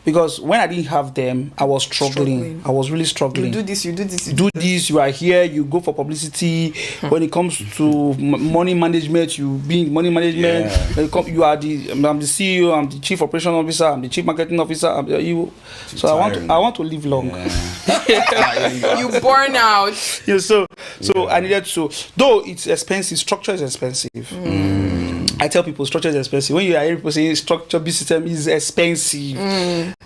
Because when I didn't have them, I was struggling. I was really struggling. You do this, you do this, do this. You are here. You go for publicity. When it comes to money management, you be in money management. When it you are I'm the CEO. I'm the chief operation officer. I'm the chief marketing officer. So I want to live long. You burn out. Yeah. So I needed to. Though it's expensive, structure is expensive. I tell people structure is expensive. When you hear people saying structure B system is expensive.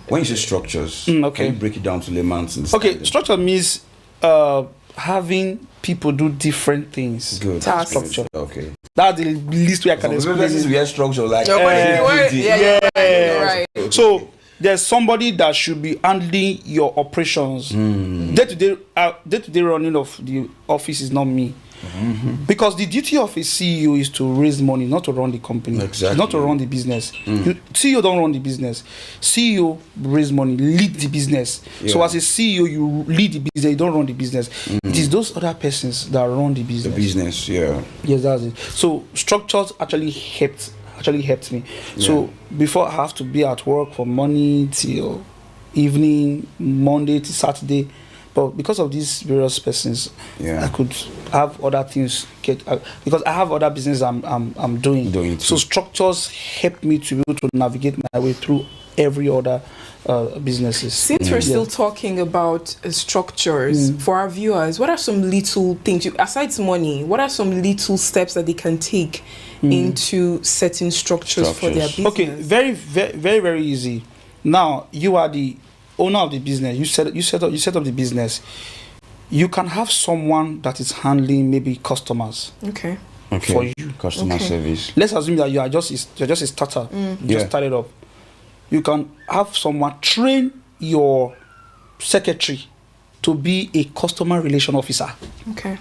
When you say structures, okay. Can you break it down to layman's? Okay, structure means having people do different things. Good. That's structure. Okay. That's the least way I can explain it. We have structure like right. So there's somebody that should be handling your operations. Day to day running of the office is not me. Because the duty of a CEO is to raise money, not to run the company. Exactly. Not to run the business. CEO don't run the business. CEO raise money, lead the business. So as a CEO, you lead the business, you don't run the business. It is those other persons that run the business. The business, yeah. Yes, that's it. So structures actually helped me. So before I have to be at work from morning till evening, Monday to Saturday, but because of these various persons, I could have other things because I have other business I'm doing. So structures help me to be able to navigate my way through every other businesses. Since we're still talking about structures, for our viewers, what are some little things, aside money, what are some little steps that they can take into setting structures for their business? Okay, very, very, very, very easy. Now, you are the owner of the business. You set up the business. You can have someone that is handling maybe customers. Okay. For you. Customer service. Let's assume that you're just a starter. You just started up. You can have someone train your secretary to be a customer relation officer. Okay.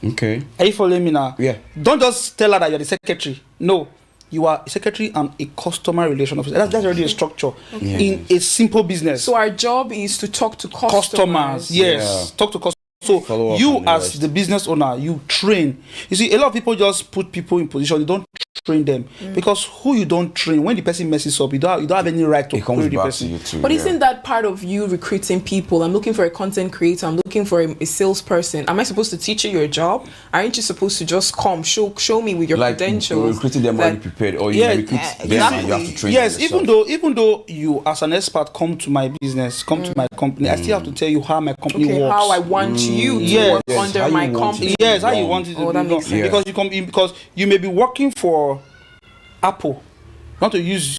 Okay. Are you following me now? Yeah. Don't just tell her that you're the secretary. No. You are a secretary and a customer relation officer. That's already a structure in a simple business. So our job is to talk to customers. Yes. Talk to customers. So you as the business owner, you train. You see, a lot of people just put people in position. You don't train them because who you don't train, when the person messes up, you don't have any right to query the person. But isn't that part of you recruiting people? I'm looking for a content creator. I'm looking for a salesperson. Am I supposed to teach you your job? Aren't you supposed to just come show me with your credentials? You're recruiting them already prepared, or you recruit them and you have to train them yourself. Even though you as an expert come to my business, come to my company, I still have to tell you how my company works. How I want you to work under my company. Yes, how you want it to that makes sense. Because you may be working for Apple, not to use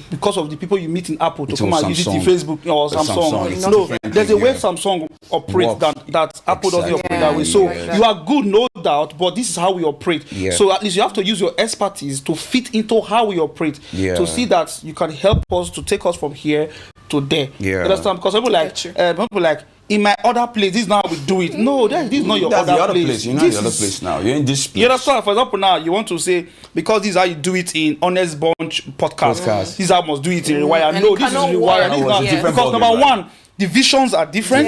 because of the people you meet in Apple to come and use it in Facebook or Samsung. No, there's a way Samsung operates that Apple doesn't operate that way. So you are good, no doubt, but this is how we operate. So at least you have to use your expertise to fit into how we operate to see that you can help us to take us from here to there. You understand? Because people like in my other place, this is not how we do it. No, this is not your other place. You're not in the other place now. You're in this place. You understand? For example, now you want to say, because this is how you do it in Honest Bunch podcast. This is how I must do it in Rewire. No, this is Rewire. This is not different. Because number one, the visions are different,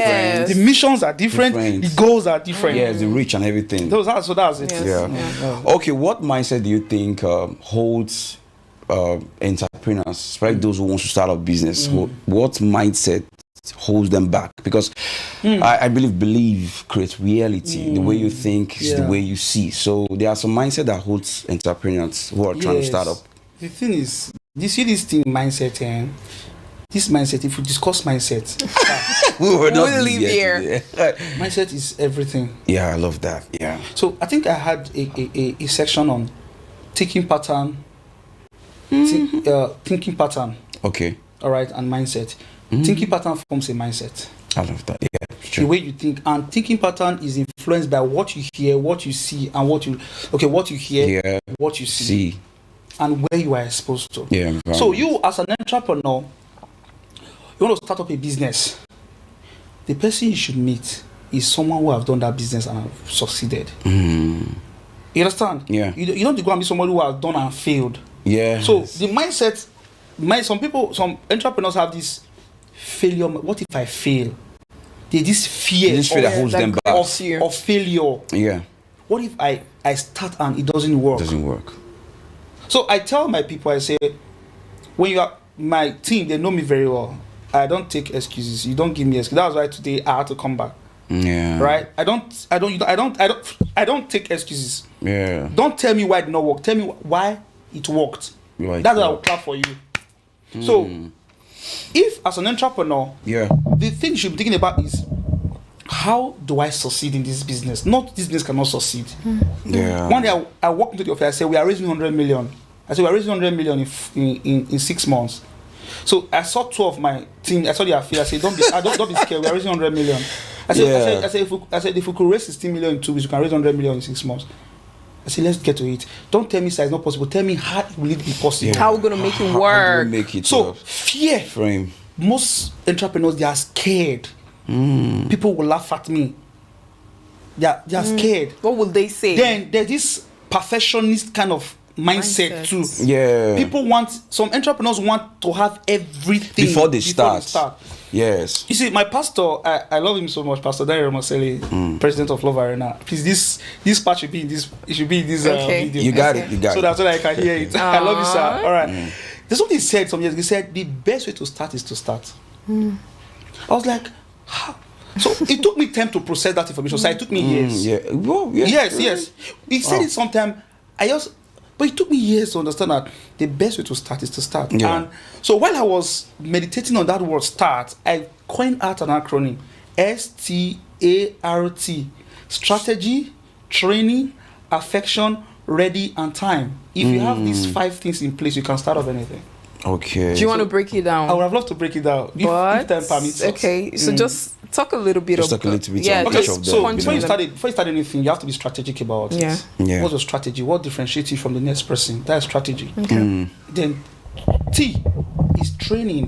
the missions are different, the goals are different. Yes, the reach and everything. So that's it. Okay, what mindset do you think holds entrepreneurs, especially those who want to start a business? What mindset holds them back? Because I believe creates reality. The way you think is the way you see. So there are some mindset that holds entrepreneurs who are trying to start up. The thing is, you see this thing mindset, this mindset, if we discuss mindset, we'll leave here. Mindset is everything. Yeah, I love that. Yeah. So I think I had a section on thinking pattern, thinking pattern. Okay. All right, and mindset. Thinking pattern forms a mindset. I love that. Yeah, the way you think, and thinking pattern is influenced by what you hear, what you see, and what you hear, what you see, and where you are exposed to. Yeah. So you, as an entrepreneur, you want to start up a business. The person you should meet is someone who have done that business and have succeeded. You understand? Yeah. You don't go and meet someone who has done and failed. Yeah. So the mindset, some entrepreneurs have this failure. What if I fail? There's this fear that holds them back of failure. Yeah. What if I start and it doesn't work? So I tell my people, I say, when you are my team, they know me very well. I don't take excuses. You don't give me excuses. That's why today I had to come back. Yeah. Right? I don't take excuses. Yeah. Don't tell me why it did not work. Tell me why it worked. Right. That's why I will clap for you. So if as an entrepreneur, the thing you should be thinking about is, how do I succeed in this business? Not this business cannot succeed. One day I walked into the office, I said, we are raising 100 million. I said, we are raising 100 million in 6 months. So I saw 2 of my team, I saw their fear. I said, don't be scared, we are raising 100 million. I said, if we could raise 16 million in 2 weeks, we can raise 100 million in 6 months. I said, let's get to it. Don't tell me it's not possible. Tell me how will it be possible. How we're going to make it work. So fear. Frame. Most entrepreneurs, they are scared. People will laugh at me. They are scared. What will they say? Then there's this perfectionist kind of mindset too. Yeah. People want, some entrepreneurs want to have everything Before they start. Yes. You see, my pastor, I love him so much, Pastor Dario Maseli, president of Love Arena. Please, this part should be in this. It should be in this video. You got it. You got so it. that's why I can hear it. I love you, sir. All right. There's something he said some years ago. He said the best way to start is to start. I was like, how? So it took me time to process that information. So it took me years. Yeah. Well, yeah. Yes. He said it sometime. But it took me years to understand that the best way to start is to start. Yeah. And so while I was meditating on that word start, I coined out an acronym, START. Strategy, training, affection, ready, and time. If you have these 5 things in place, you can start off anything. Okay. Do you want to break it down? I would have loved to break it down if time permits. Okay, so just talk a little bit. Just talk a little bit yeah, about Okay, each of them. so before you start anything, you have to be strategic about Yeah. it. Yeah. What's your strategy? What differentiates you from the next person? That's strategy. Then T is training.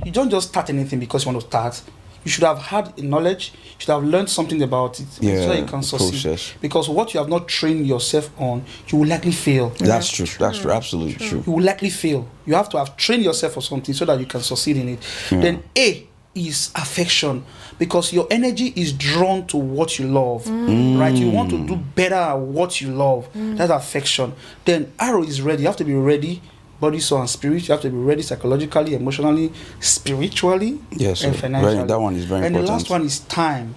You don't just start anything because you want to start. You should have had knowledge. You should have learned something about it so that you can succeed. Process. Because what you have not trained yourself on, you will likely fail. That's true. That's true. Absolutely true. You will likely fail. You have to have trained yourself for something so that you can succeed in it. Then A is affection, because your energy is drawn to what you love, right? You want to do better at what you love. That's affection. Then R is ready. You have to be ready, body, soul, and spirit. You have to be ready psychologically, emotionally, spiritually, Yes, and sir. financially. That one is very and important. the last one is time.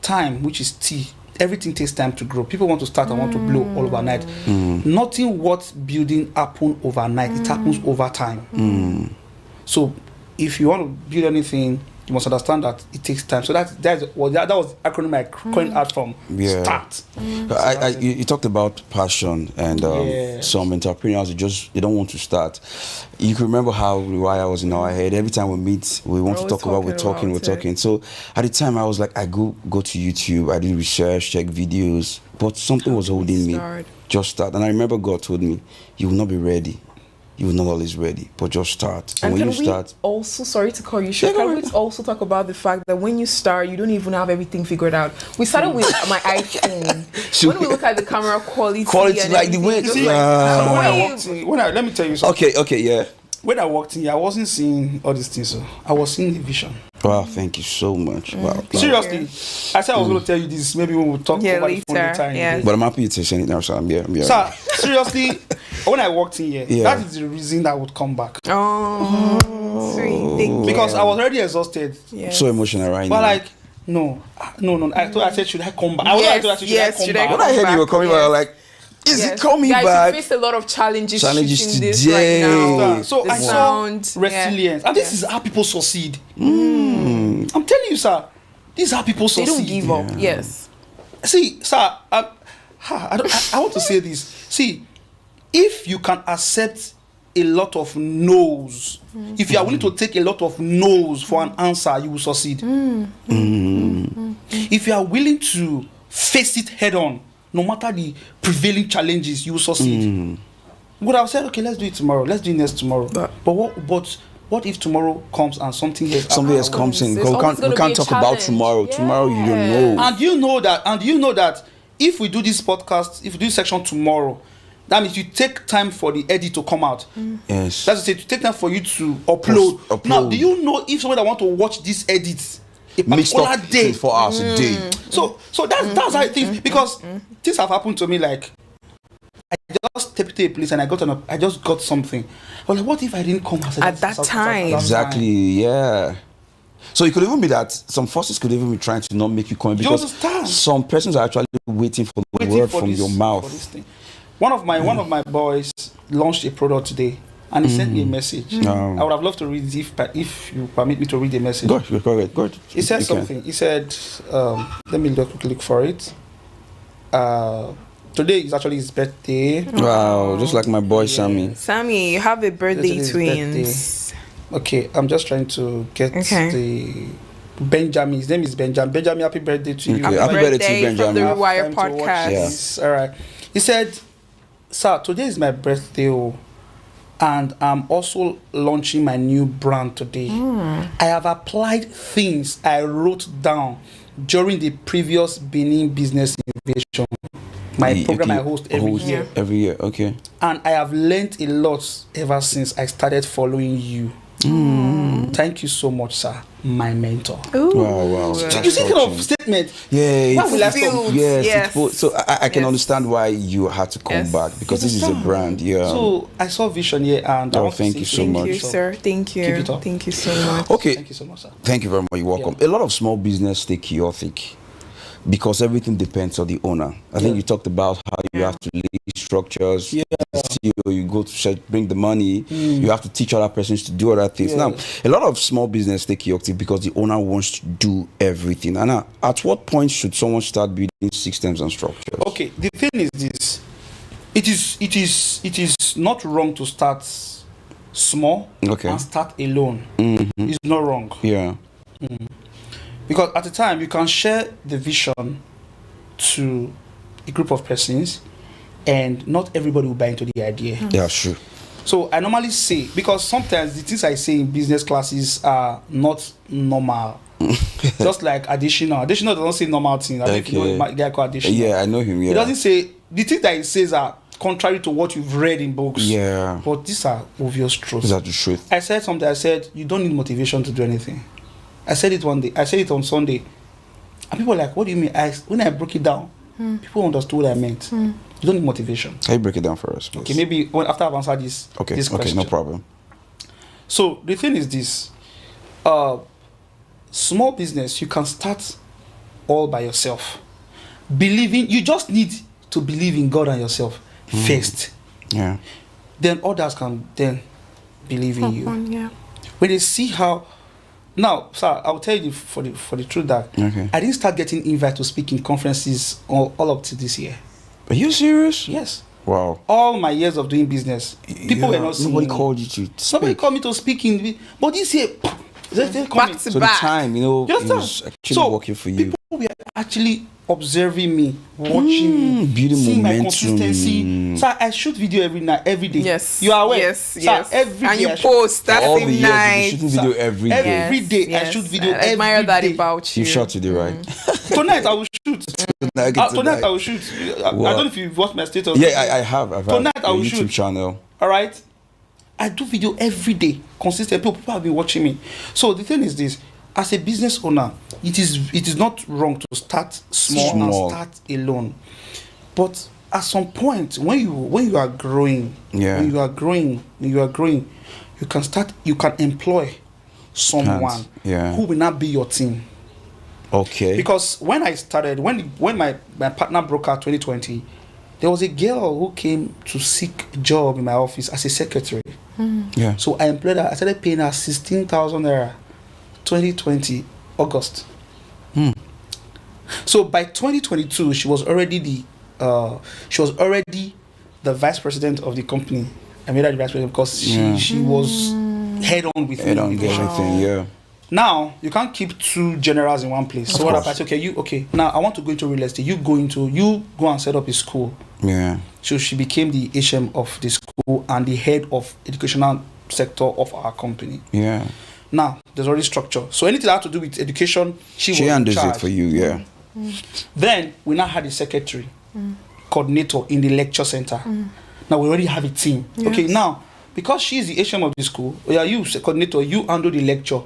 Time, which is T. Everything takes time to grow. People want to start and want to blow all overnight. Nothing worth building happens overnight. It happens over time. So if you want to build anything, you must understand that it takes time. So that was the acronym I coined out from start. You talked about passion and some entrepreneurs they don't want to start. You can remember how Rewire was in our head. Every time we meet, we want to talk about. We're talking. So at the time, I was like, I go to YouTube. I do research, check videos, but something was holding me. Just start. And I remember God told me, "You will not be ready. You will not always ready, but just start." And when can you we start, also, sorry to call you short, can we also talk about the fact that when you start, you don't even have everything figured out? We started with my iPhone. When we look at the camera quality and like the way. Let me tell you something. Okay, yeah. When I walked in here, I wasn't seeing all these things. So I was seeing the vision. Wow, thank you so much. Wow. Seriously, I said I was going to tell you this. Maybe when we'll talk about the phone later. But I'm happy to say it now, so I'm here. Sir, seriously, when I walked in here, that is the reason I would come back. Sweet. Because I was already exhausted. So emotional right now. But like, no. I said, should I come back? I was told, should I come back? When I heard you were coming back, I was like, is it coming back? You faced a lot of challenges today. this right now. So I saw resilience. And this is how people succeed. I'm telling you, sir, this is how people succeed. They don't give up. Yes. See, sir, I want to say this. See, if you can accept a lot of no's, if you are willing to take a lot of no's for an answer, you will succeed. If you are willing to face it head on, no matter the prevailing challenges, you will succeed. Would have said, okay, let's do it tomorrow. Let's do it next tomorrow. But what if tomorrow comes and something else comes in? We can't talk about tomorrow. Yeah. Tomorrow you don't know. And you know that if we do this podcast, if we do this section tomorrow, that means you take time for the edit to come out. Yes. That's to say, to take time for you to upload. Now, do you know if someone that want to watch this edit a particular day, 24 hours a day? So that's how it is, because things have happened to me. Like, I just stepped to a place and I just got something. But like, what if I didn't come at that time? Exactly. Yeah. So it could even be that some forces could even be trying to not make you come, because some persons are actually waiting for the word from your mouth. One of my boys launched a product today, and he sent me a message. I would have loved to read it if you permit me to read the message. Go ahead. He said something. He said, let me look for it. Today is actually his birthday. Wow, just like my boy Sammy. Sammy, you have a birthday twins. Okay, I'm just trying to get the Benjamin. His name is Benjamin. Benjamin, happy birthday to you. Happy birthday to you, from the Benjamin. Rewire podcast. Yes. All right. He said, sir, today is my birthday, and I'm also launching my new brand today. I have applied things I wrote down during the previous Benin Business Innovation, my program I host every year. Every year, okay. And I have learned a lot ever since I started following you. Thank you so much, sir. My mentor. Wow. You see kind of statement. Yeah. Why will I stop? Yes. So I can understand why you had to come back, because this is a brand. Yeah. So I saw vision here, and thank you so much. Thank you, sir. Thank you. Keep it up. Thank you so much. Okay. Thank you so much, sir. Thank you very much. You're welcome. A lot of small business stay chaotic because everything depends on the owner. I think you talked about how you have to lead structures. Yeah. You go to bring the money. You have to teach other persons to do other things. Now, a lot of small business stay chaotic because the owner wants to do everything. And now, at what point should someone start building systems and structures? Okay, the thing is this: it is not wrong to start small and start alone. It's not wrong. Yeah. Because at the time you can share the vision to a group of persons, and not everybody will buy into the idea. Yeah, sure. So I normally say, because sometimes the things I say in business classes are not normal. Just like additional. Additional doesn't say normal things. I think you know the guy called additional. Yeah, I know him. Yeah. It doesn't say, the things that he says are contrary to what you've read in books. Yeah. But these are obvious truths. These are the truth. I said something. I said, you don't need motivation to do anything. I said it one day. I said it on Sunday. And people were like, what do you mean? When I broke it down, people understood what I meant. You don't need motivation. Can you break it down for us, please? Okay, maybe after I've answered this question. Okay, no problem. So the thing is this. Small business, you can start all by yourself. You just need to believe in God and yourself first. Yeah. Then others can then believe in you. Yeah. When they see how. Now, sir, I'll tell you for the truth that I didn't start getting invited to speak in conferences all up to this year. Are you serious? Yes. Wow. All my years of doing business, people were not seeing Nobody me. called you to speak. Nobody called me to speak in. But this year, they're coming. So the time, it was actually working for you. People were actually observing me, watching me, building seeing momentum. my consistency. So I shoot video every day. Yes. You are aware? Yes. Every and day you post that all the same years night. you shooting video every day. Every day I shoot video. I admire that about you. You shot today, right? Tonight I will shoot. Tonight I will shoot. I don't know if you've watched my status. Yeah, I have. I've Tonight had I will a YouTube shoot. channel. All right. I do video every day, consistent. People have been watching me. So the thing is this: as a business owner, it is not wrong to start small and start alone. But at some point, when you are growing, you can employ someone who will not be your team. Okay. Because when I started, when my partner broke out 2020, there was a girl who came to seek a job in my office as a secretary. Yeah. So I employed her. I started paying her 16,000 naira, 2020 August. So by 2022, she was already the vice president of the company. I made her the vice president because she was head on with everything. Yeah. Now you can't keep two generals in one place. So what happened? Okay. Now I want to go into real estate. You go and set up a school. Yeah. So she became the HM of the school and the head of educational sector of our company. Yeah. Now there's already structure. So anything that had to do with education, she handles it for you. Yeah. Then we now had a secretary, coordinator in the lecture center. Now we already have a team. Yes. Okay. Now because she's the HM of the school, you coordinator, you handle the lecture.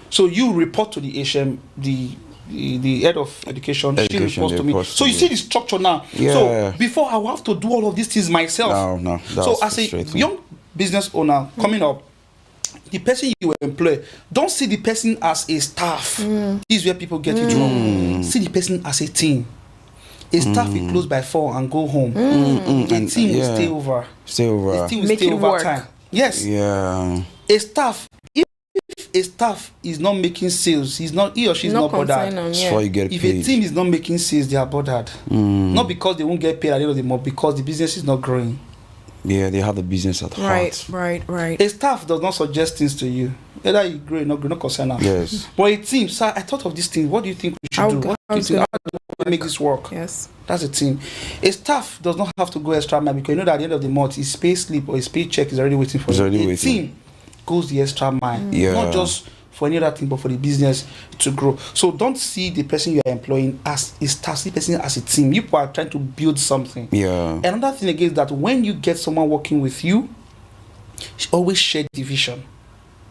So you report to the HM, the head of education. She reports to me. So you see the structure now. Yeah. So before I will have to do all of these things myself. No. So as a young business owner coming up, the person you employ, don't see the person as a staff. This is where people get it wrong. See the person as a team. A staff will close by 4 and go home. A team will stay over. A team will stay over time. Yes. Yeah. A staff. If a staff is not making sales, he or she is not bothered. Before you get if paid. a team is not making sales, they are bothered. Not because they won't get paid at the end of the month, because the business is not growing. Yeah, they have the business at heart. Right. A staff does not suggest things to you. Either you grow or not grow, not concern them. Yes. But a team, sir, I thought of this thing. What do you think we should do? What do you think? How do we make this work? Yes. That's a team. A staff does not have to go extra mile because you know that at the end of the month, his pay slip or his paycheck is already waiting for you. A team goes the extra mile. Yeah. Not just for any other thing, but for the business to grow. So don't see the person you are employing as a staff, see the person as a team. You are trying to build something. Yeah. Another thing again is that when you get someone working with you, always share the vision.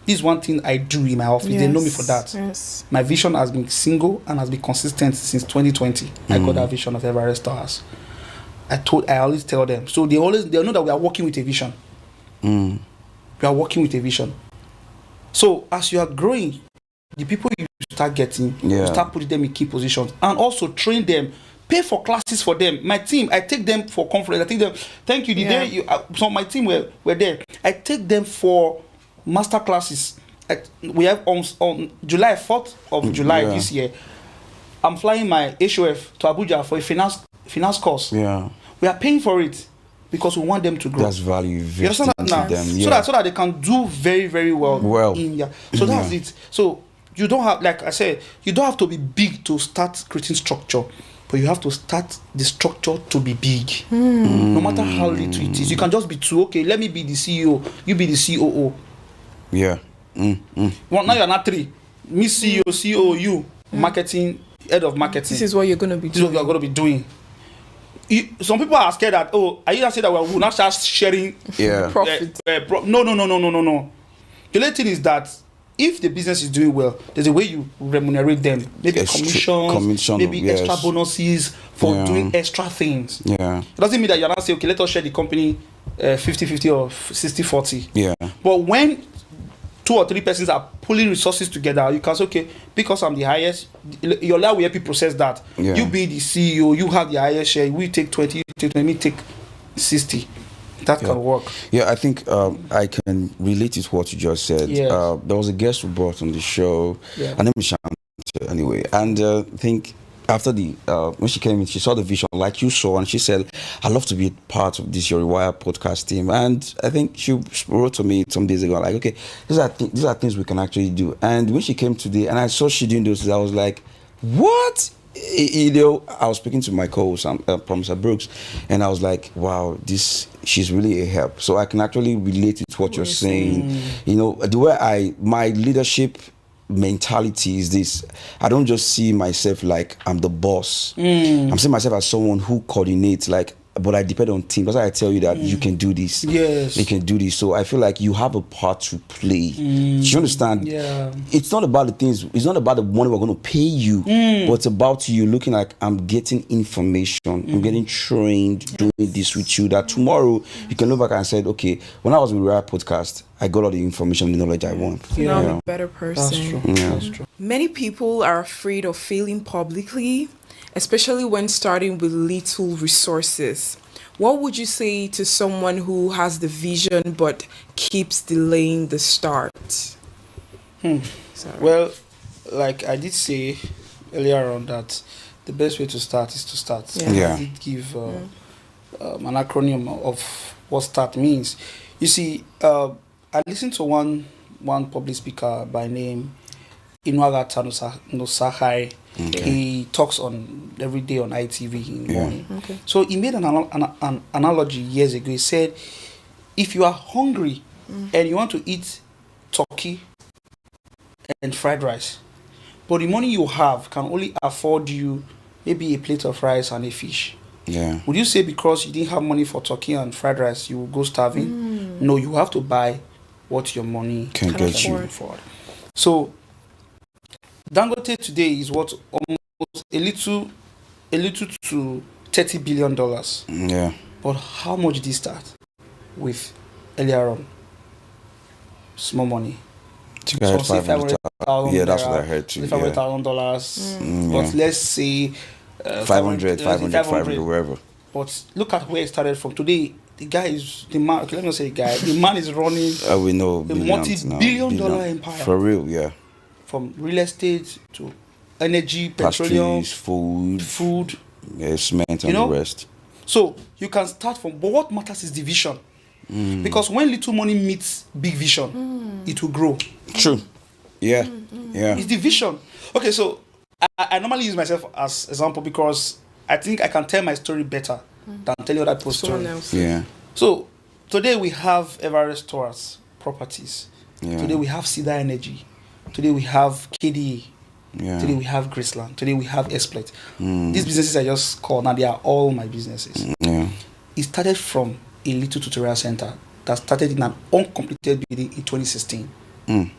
This is one thing I do in my office. They know me for that. Yes. My vision has been single and has been consistent since 2020. I got that vision of Everest Towers. I always tell them. So they know that we are working with a vision. We are working with a vision. So as you are growing, the people you start getting, you start putting them in key positions, and also train them. Pay for classes for them. My team, I take them for conference. I take them. Thank you. The day you, so my team were there. I take them for master classes. We have on July 4th of July this year. I'm flying my HOF to Abuja for a finance course. Yeah, we are paying for it because we want them to grow. That's value. You understand that now? Them, so that they can do very, very well. So that's it. So you don't have, like I said, you don't have to be big to start creating structure. But you have to start the structure to be big. No matter how little it is. You can just be two. Okay, let me be the CEO. You be the COO. Yeah. Well, now you're not three. Me CEO, COO, you marketing, head of marketing. This is what you're going to be doing. This is what you're going to be doing. Some people are scared that, are you not saying that we'll not start sharing profit? No. The only thing is that if the business is doing well, there's a way you remunerate them. Maybe commission, maybe extra bonuses for doing extra things. Yeah. It doesn't mean that you're not saying, okay, let us share the company 50-50 or 60-40. Yeah. But when 2 or 3 persons are pulling resources together, you can say, okay, because I'm the highest, your law will help you process that. Yeah. You be the CEO, you have the highest share, we take 20, you take 20, me take 60. That can work. Yeah, I think I can relate to what you just said. Yes. There was a guest who brought on the show. Yeah. Her name is Shante, anyway. And I think after when she came in, she saw the vision like you saw, and she said, I'd love to be part of this Your Rewire podcast team. And I think she wrote to me some days ago, like, okay, these are things we can actually do. And when she came today, and I saw she doing those, I was like, what? You know, I was speaking to my co-host, Professor Brooks, and I was like, wow, she's really a help. So I can actually relate to what you're saying. You know, the way my leadership mentality is this: I don't just see myself like I'm the boss. I'm seeing myself as someone who coordinates, like, but I depend on team. That's why I tell you that you can do this. Yes. You can do this. So I feel like you have a part to play. Do you understand? Yeah. It's not about the things, it's not about the money we're going to pay you, but it's about you looking like, I'm getting information, I'm getting trained, doing this with you, that tomorrow you can look back and say, okay, when I was with Rare Podcast, I got all the information, the knowledge I want. You're a better person. That's true. Yeah. That's true. Many people are afraid of failing publicly, especially when starting with little resources. What would you say to someone who has the vision but keeps delaying the start? Well, like I did say earlier on, that the best way to start is to start. I did give an acronym of what start means. You see, I listened to one public speaker by name Inuagata Nosahai. He talks on every day on ITV in the morning. So he made an analogy years ago. He said, if you are hungry and you want to eat turkey and fried rice, but the money you have can only afford you maybe a plate of rice and a fish, would you say because you didn't have money for turkey and fried rice you will go starving? No, you have to buy what your money can get you afford. So Dangote today is what, almost a little to $30 billion. Yeah. But how much did he start with earlier on? Small money. So say $500,000. Yeah, that's what I heard too. $500,000. But let's say 500, wherever. But look at where it started from. Today, the guy is the man. Okay, let me not say the guy. The man is running. We know a multi-billion-dollar empire. For real, yeah. From real estate to energy, petroleum, food, cement, and the rest. So you can start from, but what matters is the vision. Because when little money meets big vision, it will grow. True. Yeah. Yeah. It's the vision. Okay, so I normally use myself as example because I think I can tell my story better than telling other people's story. Yeah. So today we have Everest Towers properties. Yeah. Today we have Cedar Energy. Today we have KDA. Yeah. Today we have Graceland. Today we have Exploit. These businesses I just called now, they are all my businesses. Yeah. It started from a little tutorial center that started in an uncompleted building in 2016. And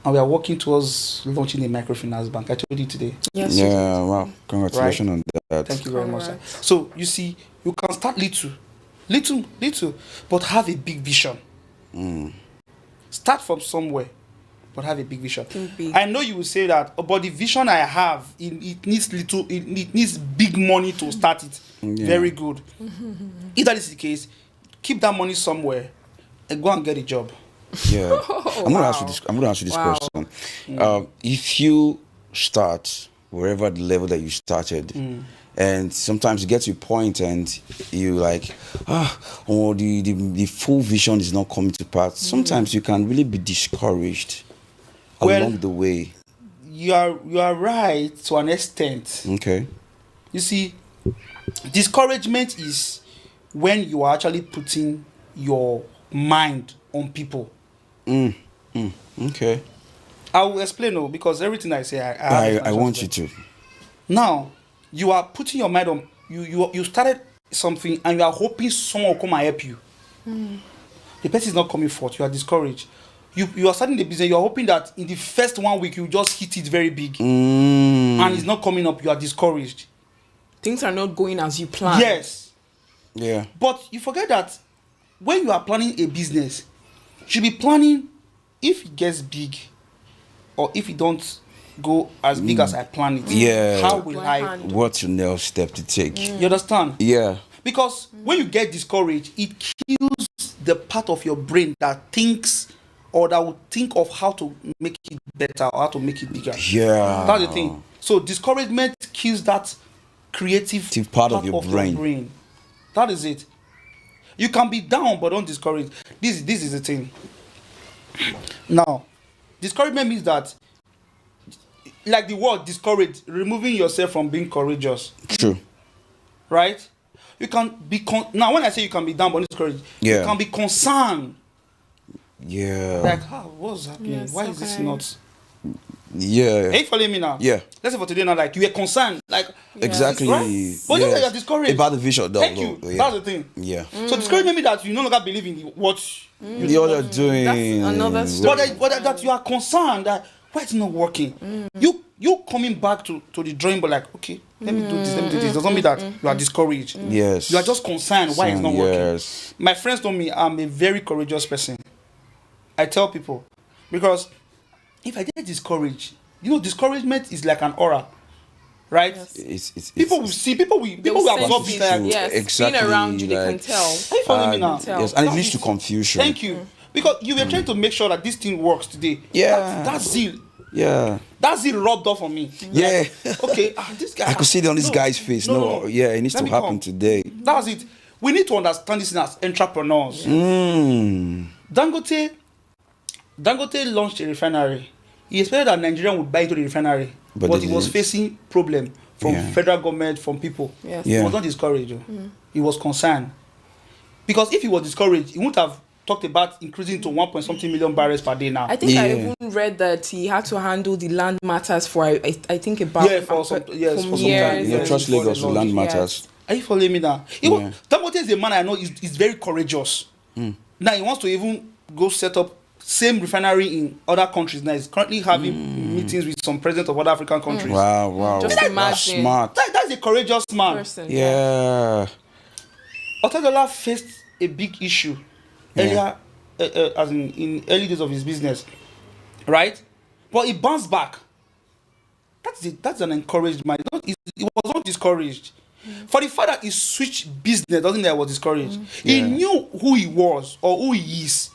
we are working towards launching a microfinance bank. I told you today. Yes. Yeah, wow. Congratulations Right. on that. Thank you very much, sir. So you see, you can start little, but have a big vision. Start from somewhere, but have a big vision. Think big. I know you will say that, oh, but the vision I have, it needs little, it needs big money to start it. Yeah. Very good. If that is the case, keep that money somewhere and go and get a job. Yeah. I'm gonna ask you this question. If you start wherever the level that you started, and sometimes you get to a point and you like, the full vision is not coming to pass. Sometimes you can really be discouraged along the way. You are right to an extent. Okay. You see, discouragement is when you are actually putting your mind on people. Okay. I will explain, because everything I say, I want you to. Now, you are putting your mind on, you started something and you are hoping someone will come and help you. The person is not coming forth, you are discouraged. You are starting the business, you are hoping that in the first 1 week you just hit it very big. And it's not coming up, you are discouraged. Things are not going as you planned. Yes. Yeah. But you forget that when you are planning a business, you should be planning if it gets big or if it don't go as big as I plan it. Yeah. How will I? What's your next step to take? You understand? Yeah. Because when you get discouraged, it kills the part of your brain that thinks or that will think of how to make it better or how to make it bigger. Yeah. That's the thing. So discouragement kills that creative part of your brain. That is it. You can be down, but don't discourage. This is the thing. Now, discouragement means that, like the word discourage, removing yourself from being courageous. True. Right? You can be now. When I say you can be down, but not discouraged, you can be concerned. Yeah. Like, what's happening? Yes, Why is this not? Yeah. Are you following me now? Yeah. Let's say for today now, like you were concerned, like exactly. Right? But you are discouraged about the vision. Thank you. Yeah. That's the thing. Yeah. So discouragement means that you no longer believe in what you're doing. That's another story. But that you are concerned that why it's not working. You coming back to the drawing board like, okay, let me do this. Doesn't mean that you are discouraged. Yes. You are just concerned why it's not working. Yes. My friends told me I'm a very courageous person. I tell people, because if I get discouraged, discouragement is like an aura, right? It's people will see, people will absorb it. Yes, exactly. Being around you, they can tell. Are you following me now? Yes, and it leads to confusion. Thank you. Because you were trying to make sure that this thing works today. Yeah. That zeal. Yeah. That zeal rubbed off on me. Yeah. Like, okay, this guy. I could see it on this guy's face. No, yeah, it needs to happen today. That's it. We need to understand this as entrepreneurs. Dangote launched a refinery. He expected that Nigeria would buy into the refinery, but he was facing problem from federal government, from people. Yes. He was not discouraged. He was concerned. Because if he was discouraged, he wouldn't have talked about increasing to 1.something million barrels per day now. I think I even read that he had to handle the land matters for I think about for some years. time. Yeah, trust Lagos with land matters. Are you following me now? Dangote is a man I know is very courageous. Now he wants to even go set up same refinery in other countries. Now he's currently having meetings with some presidents of other African countries. Wow. Just That's imagine. smart. That's a courageous man. Person. Yeah. Otedola faced a big issue earlier, as in early days of his business, right? But he bounced back. That's an encouraged man. He was not discouraged. For the fact that he switched business doesn't mean he was discouraged. He knew who he was or who he is.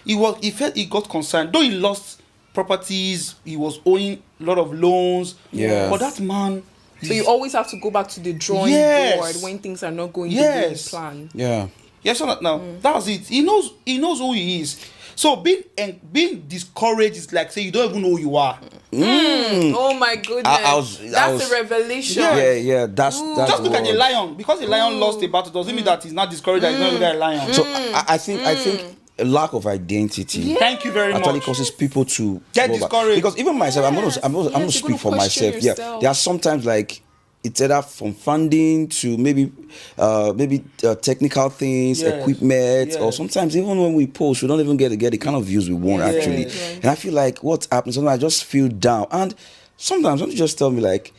He felt he got concerned. Though he lost properties, he was owing a lot of loans. Yeah. But that man. So you always have to go back to the drawing board when things are not going the way you plan. Yeah. Yes, so now that's it. He knows who he is. So being discouraged is like say you don't even know who you are. Oh my goodness. That's a revelation. Yeah. That's just look at the lion. Because the lion lost a battle doesn't mean that he's not discouraged, that he's not really a lion. So I think a lack of identity. Thank you very Actually much. causes people to Get go back. discouraged. Because even myself, I'm gonna you're speak gonna for question myself. Yeah, yourself. there are sometimes like it's either from funding to maybe technical things, Yes. equipment, Yes. or sometimes even when we post, we don't even get the kind of views we want actually. And I feel like what's happening, sometimes I just feel down. And sometimes don't you just tell me like,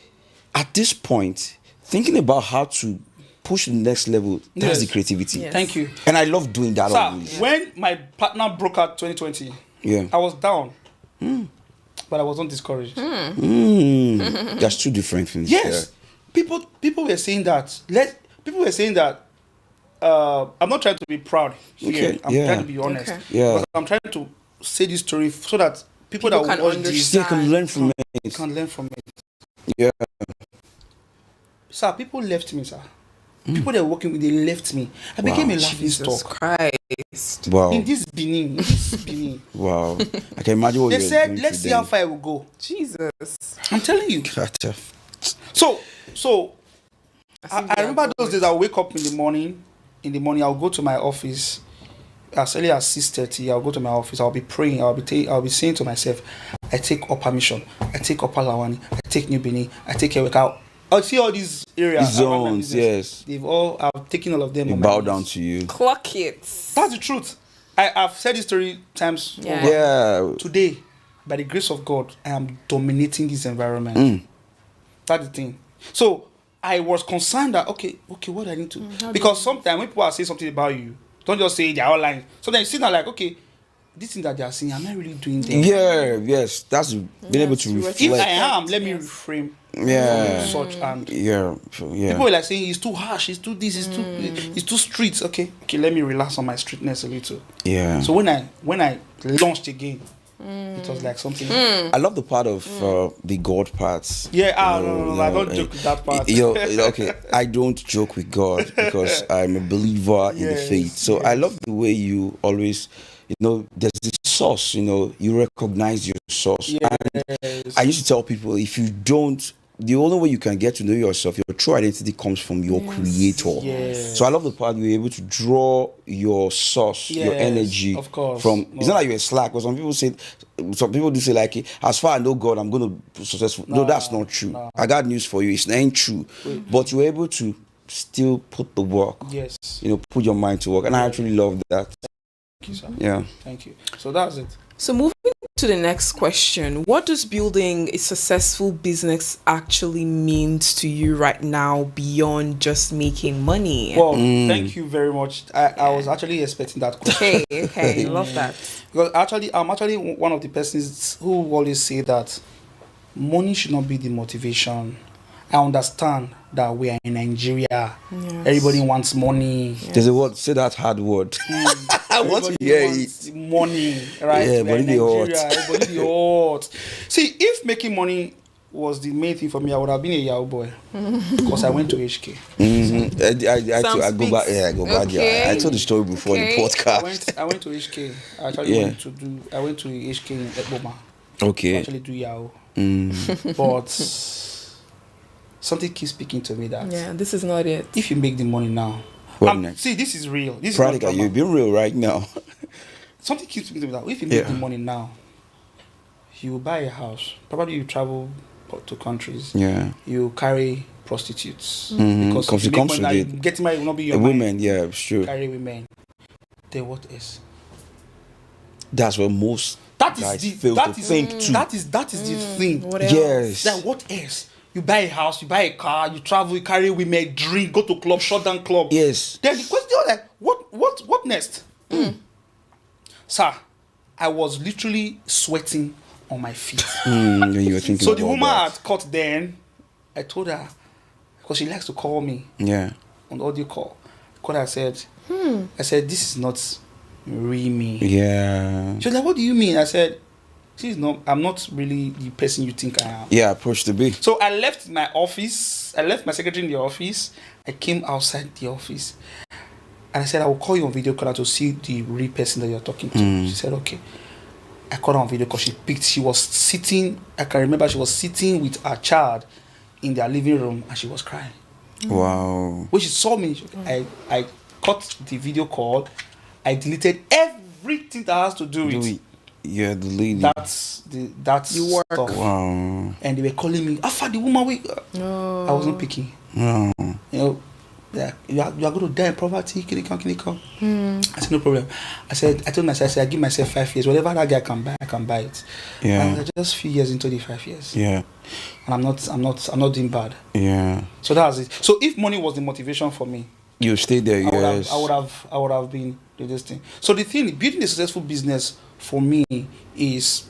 at this point, thinking about how to push to the next level, that's Yes. the creativity. Yes. Thank you. And I love doing that Sir, always. when my partner broke out 2020, Yeah. I was down. But I wasn't discouraged. That's two different things. Yes. People were saying that. People were saying that. I'm not trying to be proud here. Okay, I'm yeah. trying to be honest. Okay. Yeah. But I'm trying to say this story so that people People that can watch this They can learn from it. can learn from it. Yeah. Sir, people left me, sir. People that were working with, they left me. I became a laughing Jesus stock. Christ. Wow. In this Benin. Wow. I can imagine what They you're said, going let's through see how then. far I will go. Jesus. I'm telling you. Gotcha. So think I they remember are those days. I'll wake up in the morning. I'll go to my office. As early as 6:30, I'll go to my office. I'll be praying. I'll be saying to myself, I take Upper Mission, I take Upper Lawani, I take New Benin, I take Eweka. I'll see all these areas. around my Zones, business. yes. I've taken all of them. They on my bow knees. down to you. Clock it. That's the truth. I've said this story times Yeah. over. Yeah. Today, by the grace of God, I am dominating this environment. That's the thing. So I was concerned that okay, what do I need to? Because sometimes when people are saying something about you, don't just say they're all lying. Sometimes you see that like, okay, this thing that they are saying, am I really doing that? Yeah, yes. That's being able to If reflect. I am, let me reframe Yeah. such and Yeah. Yeah. people were like saying he's too harsh, he's too this, he's too street. Okay, let me relax on my streetness a little. Yeah. So when I launched again, it was like something. I love the part of the God parts. Yeah, no, I don't joke with that part. Okay, I don't joke with God because I'm a believer in the faith. So I love the way you always, there's this source, you recognize your source. And I used to tell people, if you don't, the only way you can get to know yourself, your true identity comes from your creator. Yes. So I love the part you're able to draw your source, your Yes, energy of course. from. It's not like you're slack, but some people do say like, as far as I know God, I'm going to be successful. No, that's not true. I got news for you. It's not true. But you're able to still put the work. Yes. Put your mind to work, and I actually love that. Thank you, sir. Yeah. Thank you. So that's it. So moving to the next question, what does building a successful business actually means to you right now beyond just making money? Well, thank you very much. I was actually expecting that question. Okay, love that. Because I'm actually one of the persons who always say that money should not be the motivation. I understand that we are in Nigeria. Yes. Everybody wants money. There's a word, say that hard word. I want to hear wants money, right? Yeah, We are but in it hot. Nigeria, everybody dey hot. See, if making money was the main thing for me, I would have been a Yahoo boy. Because I went to HK. I go back. Yeah, I go back. Yeah, I told the story before the podcast. I went to HK. I actually went to HK in Ekboma. To Okay. actually do Yahoo. But something keeps speaking to me that This is not it. if you make the money now, What next? see, this is real. This is not Pratica, drama. you're being real right now. Something keeps speaking to me that if you make Yeah. the money now, you will buy a house. Probably you travel to countries. Yeah. You carry prostitutes Because if you it make comes money to now, it. getting married will not be your A mind. woman, yeah, sure. Carry women. Then what else? That's what most That is guys the fail that to is think too. that is the thing. What else? Yes. Then what else? You buy a house, you buy a car, you travel, you carry women, drink, go to club, shut down club. Yes. Then the question is like, what next? Sir, I was literally sweating on my feet. When you were thinking So the about woman that. had caught then, I told her, because she likes to call me Yeah. on the audio call. I said, this is not really me. Yeah. She was like, what do you mean? I said, I'm not really the person you think I am. Yeah, approach to be. So I left my office. I left my secretary in the office. I came outside the office. And I said, I will call you on video call to see the real person that you're talking to. She said, okay. I called her on video call. She was sitting, I can remember she was sitting with her child in their living room and she was crying. Wow. When she saw me, I cut the video call. I deleted everything that has to do with Yeah, the lady. that's You work. stuff. Wow. And they were calling me, Alpha, the woman we I wasn't picking. No. You know, yeah, you are going to die in poverty. Can you come? I said, no problem. I told myself, I give myself 5 years. Whatever that guy can buy, I can buy it. Yeah. And I'm just a few years into the 5 years. Yeah. And I'm not doing bad. Yeah. So that's it. So if money was the motivation for me, You stay there, yes. I would have been doing this thing. So the thing, building a successful business for me is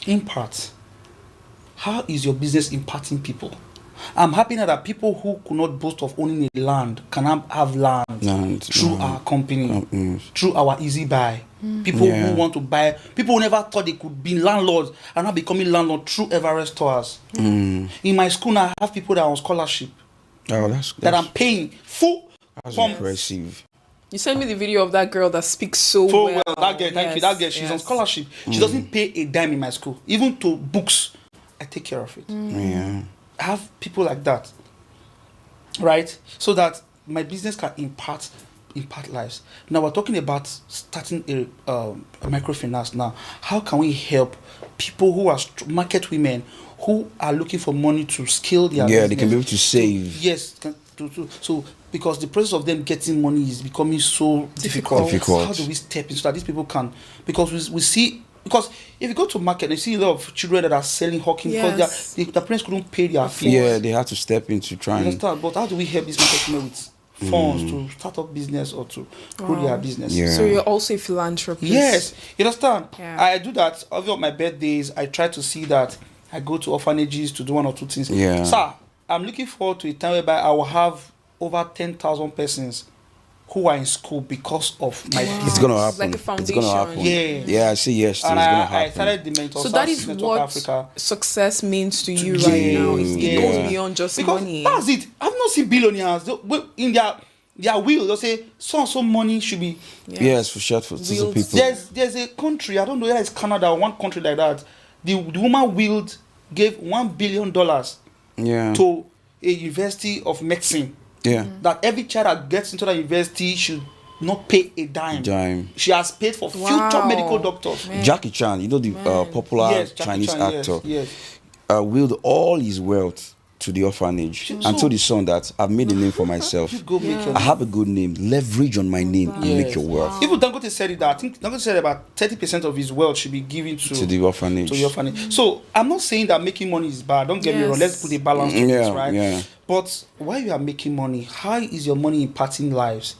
impact. How is your business impacting people? I'm happy now that people who could not boast of owning a land can have land through our company, through our easy buy. People who want to buy, people who never thought they could be landlords are now becoming landlords through Everest Towers. In my school now, I have people that are on scholarship. Oh, that's that I'm paying full. That's impressive. You sent me the video of that girl that speaks so well. That girl, thank you. That girl, she's on scholarship. She doesn't pay a dime in my school, even to books. I take care of it. Yeah. I have people like that, right? So that my business can impact lives. Now we're talking about starting a microfinance. Now, how can we help people who are market women who are looking for money to scale their business? They can be able to save. Yes. So because the process of them getting money is becoming so difficult. How do we step in so that these people can? Because we see. Because if you go to market, you see a lot of children that are selling hawking because their parents couldn't pay their fees. Yeah, they have to step in to try and... Understand? But how do we help these market women with funds to start up business or to grow their business? Yeah. So you're also a philanthropist. Yes, you understand? Yeah. I do that. On my birthdays, I try to see that I go to orphanages to do one or two things. Yeah. Sir, I'm looking forward to a time whereby I will have over 10,000 persons who are in school because of my business. It's gonna happen. Like a foundation. It's gonna happen. Yeah. Yeah, I see. Yes, And it's gonna happen. I started the Mentor So that Stars is Network what Africa. success means to you right now. It goes beyond just Because money. that's it. I've not seen billionaires in their will. They'll say so money should be. Yes, for sure, for some people. There's a country, I don't know whether it's Canada or one country like that. The woman gave $1 billion to a university of medicine. Yeah. That every child that gets into that university should not pay a dime. She has paid for future medical doctors. Jackie Chan, you know the popular Chinese actor, willed all his wealth to the orphanage and told his son that I've made a name for myself. I have a good name. Leverage on my name and make your wealth. Even Dangote said it. I think Dangote said about 30% of his wealth should be given to the orphanage. To the orphanage. So I'm not saying that making money is bad. Don't get me wrong. Let's put a balance to this, right? Yeah. But while you are making money, how is your money impacting lives?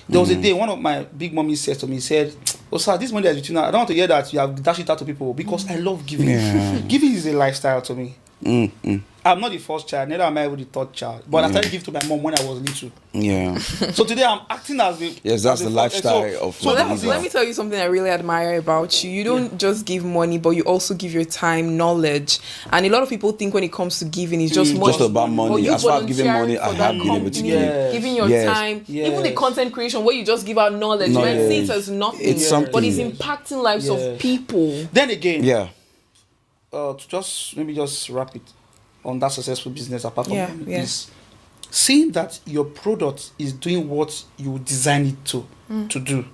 There was a day one of my big mommies said to me, said, "Oh sir, this money is between us. I don't want to hear that you have dashed it out to people because I love giving. Giving is a lifestyle to me. I'm not the first child, neither am I with the third child. But I started giving to my mom when I was little. Yeah. So today I'm acting as the that's the lifestyle of. So let me tell you something I really admire about you. You don't just give money, but you also give your time, knowledge. And a lot of people think when it comes to giving, it's just money. Just about money. As far as giving money, I have been able to give. Giving your time, even the content creation where you just give out knowledge. You might see it as nothing, it's something, but it's impacting lives of people. Then again, to just wrap it on that successful business apart from this, seeing that your product is doing what you design it to do.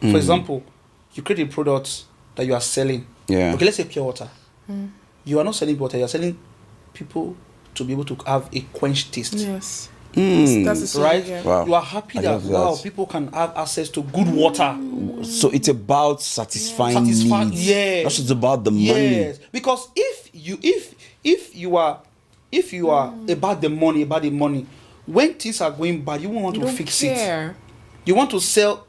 For example, you create a product that you are selling. Yeah. Okay, let's say pure water. You are not selling water, you are selling people to be able to have a quench taste. Yes. That's right? Wow. You are happy that people can have access to good water. So it's about satisfying needs. Yes. That's just about the money. Yes. Because if you are about the money, when things are going bad, you won't want to fix it. You want to sell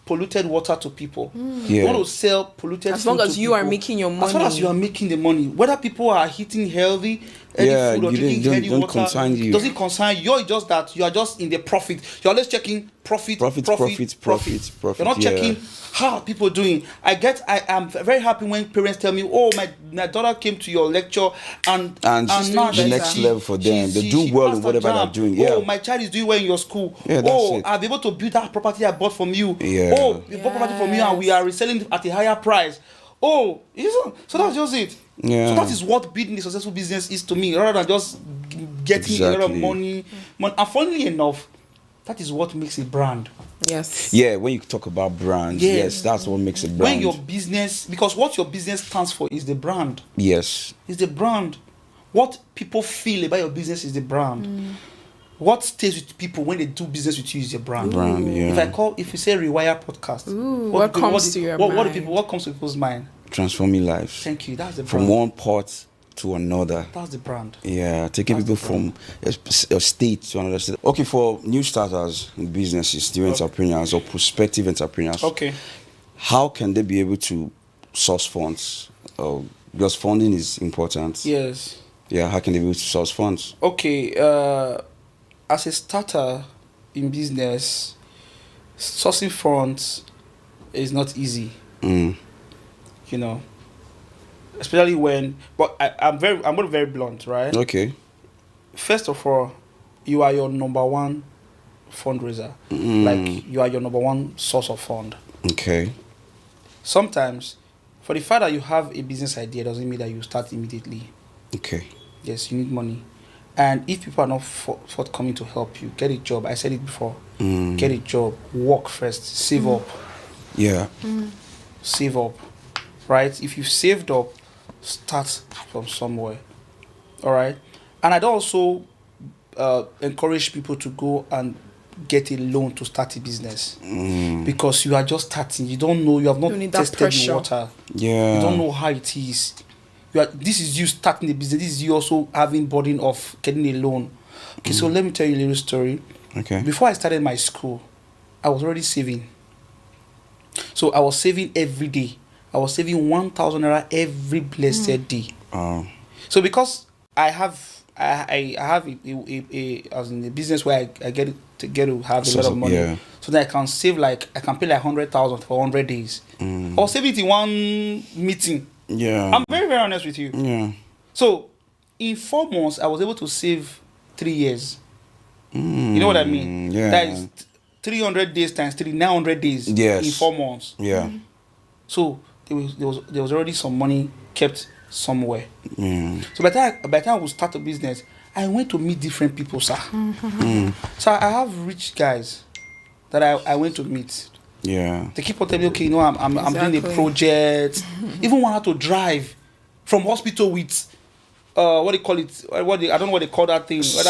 polluted water to people. You want to sell polluted as long food as to you people. are making your money. As long as you are making the money, whether people are eating healthy food or drinking healthy water, concern you. doesn't concern you. You're just that you are just in the profit. You're always checking profit. You're not checking how are people doing. I am very happy when parents tell me, "Oh, my daughter came to your lecture and she's now the next level for them. They do well in whatever they're doing. Yeah. Oh, my child is doing well in your school. Yeah, that's it. I'll be able to build that property I bought from you. Yeah. Oh, we bought property from you and we are reselling it at a higher price. Oh, so that's just it. Yeah. So that is what building a successful business is to me, rather than just getting a lot of money. And funnily enough, that is what makes a brand. Yes. Yeah, when you talk about brands, Yeah. yes, that's what makes a brand. When your business, because what your business stands for is the brand. Yes. Is the brand. What people feel about your business is the brand. What stays with people when they do business with you is your brand. Brand, yeah. If you say Rewire Podcast, what comes to your mind? What comes to people's mind? Transforming lives. Thank you. That's the From brand. one part to another. That's the brand. Yeah, taking people from a state to another state. Okay, for new starters in businesses, new entrepreneurs or prospective entrepreneurs. Okay. How can they be able to source funds? Because funding is important. Yes. Yeah, how can they be able to source funds? Okay. As a starter in business, sourcing funds is not easy. You know, especially when. But I'm going to be very blunt, right? Okay. First of all, you are your number one fundraiser. Like you are your number one source of fund. Okay. Sometimes, for the fact that you have a business idea doesn't mean that you start immediately. Okay. Yes, you need money. And if people are not forthcoming to help you, get a job. I said it before. Get a job. Work first. Save up. Yeah. Save up. Right? If you've saved up, start from somewhere. All right? And I'd also encourage people to go and get a loan to start a business. Because you are just starting. You don't know. You have not tested the water. Yeah. You don't know how it is. This is you starting the business. This is you also having burden of getting a loan. Okay, so let me tell you a little story. Okay. Before I started my school, I was already saving. So I was saving every day. I was saving 1,000 naira every blessed day. So because I have a as in a business where I get to have a lot of money, so that I can save I can pay 100,000 for 100 days. I was saving it in one meeting. Yeah. I'm very, very honest with you. Yeah. So, in 4 months, I was able to save 3 years. You know what I mean? Yeah. That is 300 days times 3, 900 days in 4 months. Yeah. So, there was already some money kept somewhere. So, by the time I would start a business, I went to meet different people, sir. So, I have rich guys that I went to meet. Yeah. They keep on telling me, okay, you know, I'm doing a project. Even want to drive from hospital with what they call it? I don't know what they call that thing. Is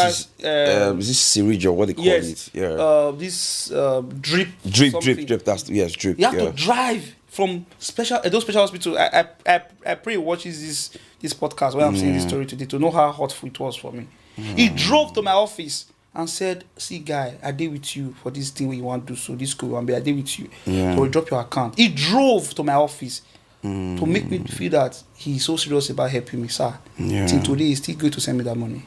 this syringe or what they call it? Yeah. This drip. Drip. That's drip. You have to drive from those special hospitals. I pray he watches this podcast where I'm saying this story today to know how hurtful it was for me. He drove to my office and said, see guy, I did with you for this thing where you want to do, so this school I did with you. So we'll drop your account. He drove to my office to make me feel that he's so serious about helping me, sir. Till today he's still going to send me that money.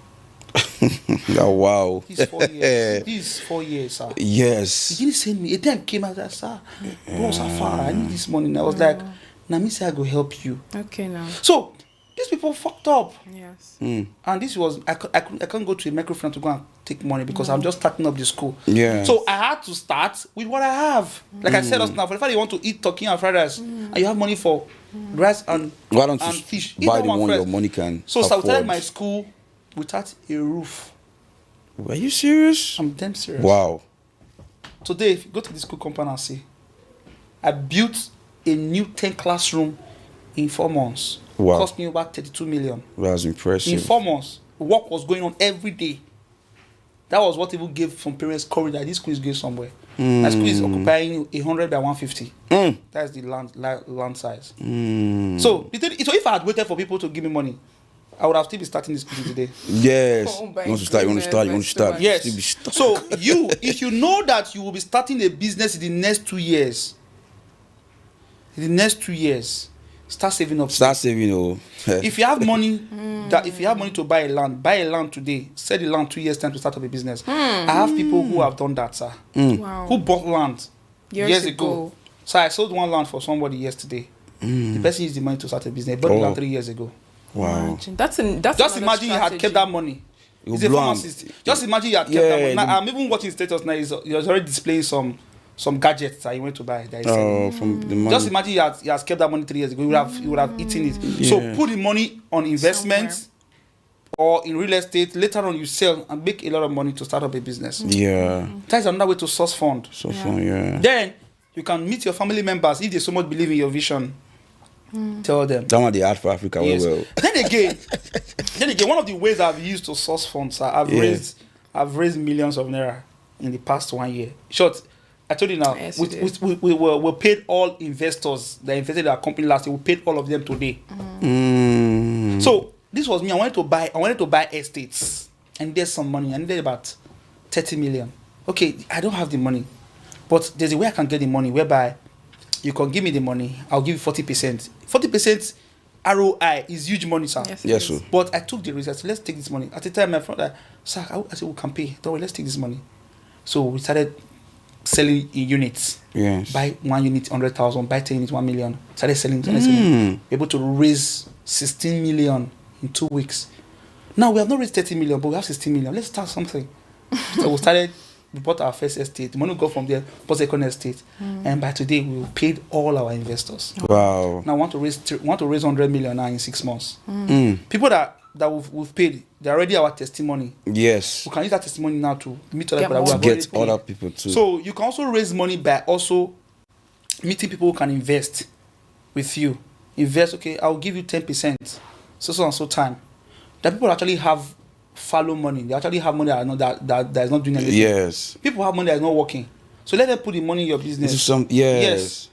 Oh wow. This is 4 years. This is 4 years, sir. Yes. He didn't send me. A time came out that, sir, bro, so far, I need this money. And I was like, now me say I go help you. Okay now. So these people fucked up. Yes. And this was I can't go to a microfinance to go and take money because I'm just starting up the school. Yeah. So I had to start with what I have. Like I said us now, for the fact you want to eat turkey and fried rice and you have money for rice and why don't you fish, buy the one your money can So afford? I started my school without a roof. Are you serious? I'm damn serious. Wow. Today, if you go to the school compound and see, I built a new 10 classroom in 4 months. Wow. It cost me about 32 million. That's impressive. In 4 months, work was going on every day. That was what even gave some parents courage that this school is going somewhere. My school is occupying 100 by 150. That's the land size. So if I had waited for people to give me money, I would have still been starting this school today. Yes. Oh, You want to start. Yes. Still be stuck. So if you know that you will be starting a business in the next 2 years, start saving up. Start saving. If you have money, to buy a land today. Sell the land 2 years time to start up a business. I have people who have done that, sir. Wow. Who bought land Years ago. So I sold one land for somebody yesterday. The person used the money to start a business. Bought the land 3 years ago. Wow. Imagine. That's Just imagine you had kept that money. He's a pharmacist. Just imagine you had kept that money. Now, I'm even watching his status now. He's already displaying some gadgets that he went to buy. From the money. Just imagine he has kept that money 3 years ago. He would have eaten it. So put the money on investments or in real estate, later on you sell and make a lot of money to start up a business. Yeah. That's another way to source fund. So fun, yeah. Then you can meet your family members if they so much believe in your vision. Tell them. That one they had for Africa. Yes. Well. Then again, one of the ways I've used to source funds, I've raised millions of naira in the past 1 year. Short, I told you now, Yes, we paid all investors that invested in our company last year. We paid all of them today. So this was me. I wanted to buy estates, and there's some money. I needed about 30 million. Okay, I don't have the money, but there's a way I can get the money whereby you can give me the money. I'll give you 40%. 40% ROI is huge money, sir. Yes, sir. But I took the risk. I said, let's take this money. At the time, my friend, sir, I said, we can pay. Don't worry, let's take this money. So we started selling in units. Yes. Buy 1 unit, 100,000. Buy 10 units, 1 million. Started selling. We're able to raise 16 million in 2 weeks. Now, we have not raised 30 million, but we have 16 million. Let's start something. So we bought our first estate. The money will go from there, bought the second estate. And by today, we paid all our investors. Wow. Now, I want to raise 100 million now in 6 months. People that we've paid, they're already our testimony. Yes. We can use that testimony now to meet other people. To that we have get already other paid. people too. So you can also raise money by also meeting people who can invest with you. Invest, okay, I'll give you 10%. So and so time. That people actually have follow money. They actually have money that is not doing anything. Yes. People have money that is not working. So let them put the money in your business. This is some yes.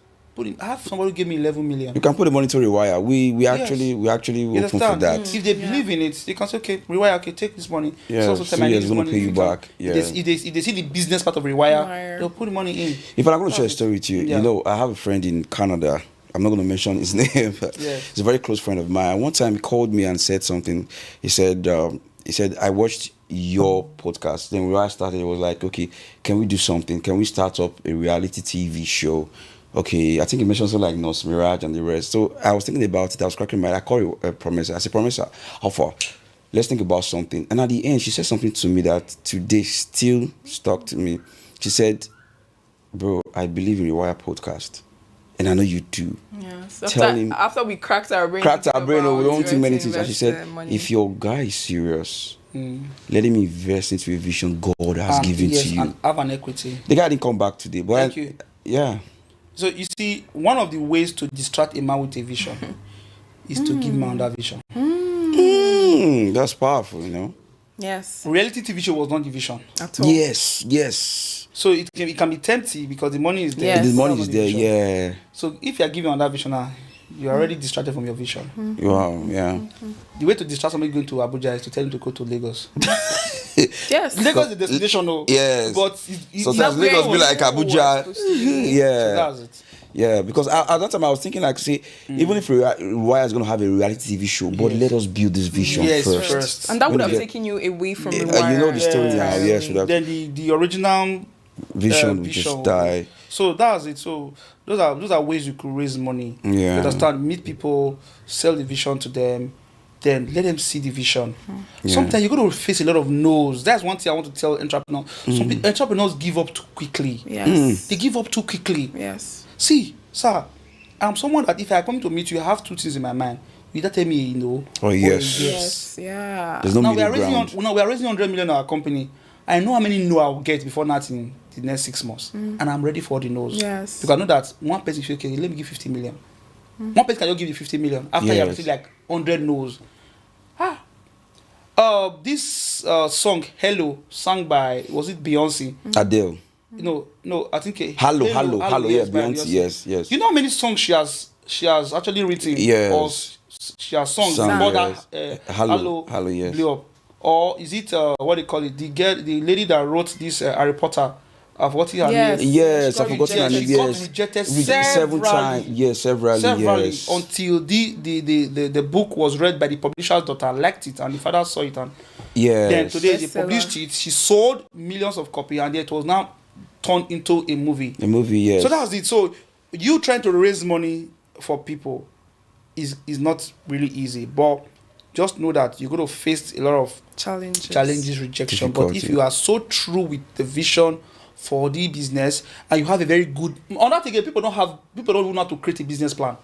I have somebody who gave me 11 million. You can put the money to Rewire. We actually You open for understand? that. If they believe in it, they can say, okay, Rewire, okay, take this money. Yeah, so so he's going to pay you back. Yeah. If they see the business part of Rewire, they'll put the money in. If I'm going to share a story with you, Yeah. you know, I have a friend in Canada. I'm not going to mention his name, but he's a very close friend of mine. One time he called me and said something. He said, I watched your podcast. Then when I started, it was like, okay, can we do something? Can we start up a reality TV show? Okay, I think he mentioned something like Nurse Mirage and the rest. So I was thinking about it. I was cracking my head. I called a Promesa. I said, Promesa, how far? Let's think about something. And at the end, she said something to me that today still stuck to me. She said, bro, I believe in your Wire podcast. And I know you do. Yes. Tell him. After we cracked our brain. We don't think many things. And she said, money. if your guy is serious, let him invest into a vision God has given to you. And have an equity. The guy didn't come back today. But Thank you. Yeah. So you see, one of the ways to distract a man with a vision is to give him another vision. That's powerful, you know. Yes. Reality TV show was not the vision. At all. Yes. So it can be tempting because the money is there. Yes. The money is Not there, vision. yeah. So if you are giving another vision now, you're already distracted from your vision. Wow, yeah. The way to distract somebody going to Abuja is to tell him to go to Lagos. Yes. Lagos is the destination, no. Yes. But Sometimes Lagos be like Abuja. So Yeah. that's it. Yeah, because at that time I was thinking like, see, even if Rewire is going to have a reality TV show, but let us build this vision first. And that would When have you taken you away from the you wire. know the story now, yes. Without Then the original vision will just die. So that's it. So those are ways you could raise money. Yeah. You understand? Meet people, sell the vision to them, then let them see the vision. Yeah. Sometimes you're going to face a lot of no's. That's one thing I want to tell entrepreneurs. Some entrepreneurs give up too quickly. Yes. They give up too quickly. Yes. See, sir, I'm someone that if I come to meet you, I have two things in my mind. You either tell me you know. Oh, or yes. Yes. Yeah. There's no Now we are middle raising ground. we are raising 100 million in our company. I know how many no I will get before that in the next 6 months, and I'm ready for all the no's. Yes. Because I know that one person say, okay, let me give 50 million. One person can just give you 50 million after you have received like 100 no's. This song Hello, sung by, was it Beyonce? Adele. No, I think Hello, yeah, by Beyonce, yes. You know how many songs she has actually written? Yes. Or she has songs Sung, before yes. that Hello, yes. blew up. Or is it what they call it? The lady that wrote this Harry Potter. I've forgotten her Yes. name. Yes, She I got forgot her name. She got Yes. rejected Several times. Yes, several. Yes. until the book was read by the publisher's daughter, liked it, and the father saw it, and then Yes. today they Bestseller. published it. She sold millions of copies, and it was now turned into a movie. The movie, yes. So that's it. So you trying to raise money for people is not really easy, but just know that you're going to face a lot of challenges, rejection. But if Difficulty. you are so true with the vision for the business and you have a very good, on that again, people don't even know how to create a business plan.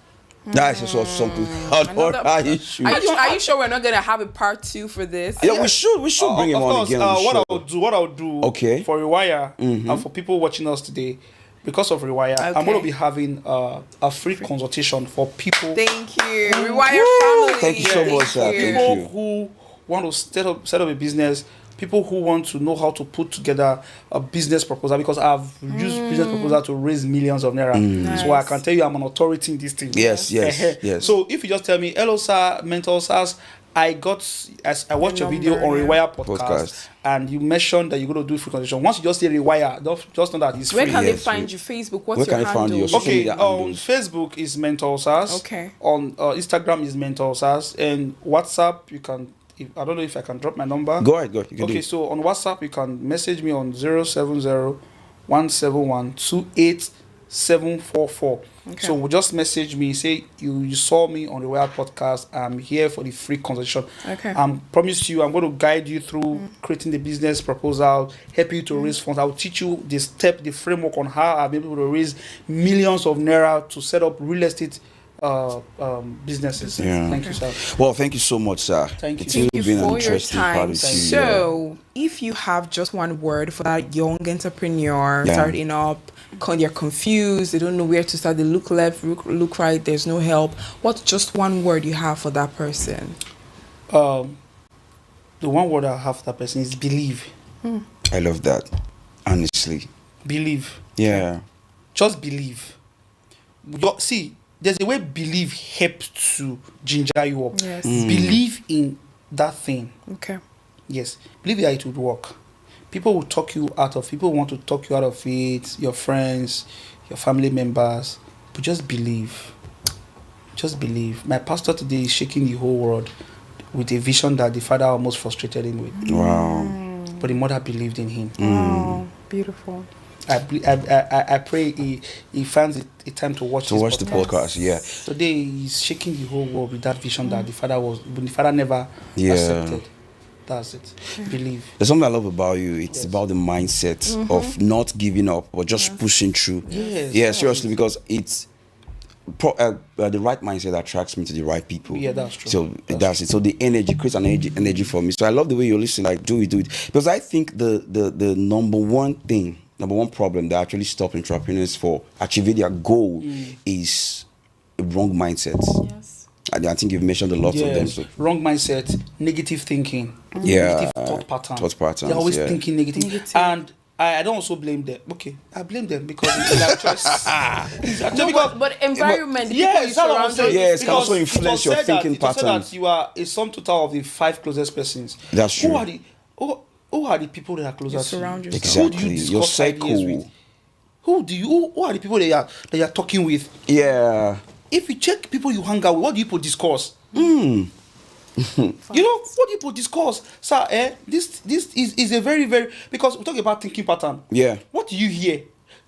That's just something. Another issue. Are you sure we're not gonna have a part 2 for this? Yeah, we should bring him on again. What I'll do okay, for Rewire and for people watching us today, because of Rewire, I'm going to be having a free consultation for people. Thank you, Rewire family. Thank you so much, sir. People who want to set up a business, people who want to know how to put together a business proposal, because I've used business proposal to raise millions of naira. So I can tell you I'm an authority in this thing. Yes. So if you just tell me, hello sir, mentor sirs, I watched your video on Rewire podcast, and you mentioned that you're going to do free consultation. Once you just say Rewire, just know that it's free. Where can they find you? Facebook? What's your handle? Okay, on Facebook is Mentor SARS. Okay. On Instagram is Mentor SARS, and WhatsApp you can. I don't know if I can drop my number. Go ahead. Okay, so on WhatsApp you can message me on 070-171-28744. Okay. So just message me, say you saw me on the Rewire podcast. I'm here for the free consultation. Okay. Promise you, I'm going to guide you through creating the business proposal, help you to raise funds. I'll teach you the framework on how I'll be able to raise millions of naira to set up real estate businesses. Yeah. Thank you, sir. Well, thank you so much, sir. Thank you. It's been an for interesting your time. part with you. So, if you have just one word for that young entrepreneur starting up, they're confused, they don't know where to start, they look left, look right, there's no help. What's just one word you have for that person? The one word I have for that person is believe. I love that. Honestly. Believe. Yeah. Just believe. See, there's a way believe helps to ginger you up. Yes. Believe in that thing. Okay. Yes. Believe that it would work. People will talk you out of. People want to talk you out of it. Your friends, your family members. But just believe. Just believe. My pastor today is shaking the whole world with a vision that the father almost frustrated him with. Wow. But the mother believed in him. Wow. Beautiful. I pray he finds a time to watch the podcast. Yeah. Today he's shaking the whole world with that vision that the father never accepted. That's it. Believe. There's something I love about you. It's about the mindset of not giving up or just pushing through. Yes. Yeah, seriously, because it's the right mindset attracts me to the right people. Yeah, that's true. So that's it. So the energy creates an energy for me. So I love the way you listen. Like do it, because I think the number one problem that actually stops entrepreneurs for achieving their goal is a wrong mindset. Yes. I think you've mentioned a lot of them. So. Wrong mindset, negative thinking, negative thought pattern. Patterns. They're always thinking negative. And I don't also blame them. Okay, I blame them because it's their choice. But environment, it's can also influence your thinking pattern. That you are a sum total of the 5 closest persons. That's true. Who are the people that are closer to you? Exactly. Who do you discuss ideas with? Who are the people that you are talking with? Yeah. If you check people you hang out with, what do people discuss? What do people discuss? Sir, this is a very, very, because we talk about thinking pattern. Yeah. What do you hear?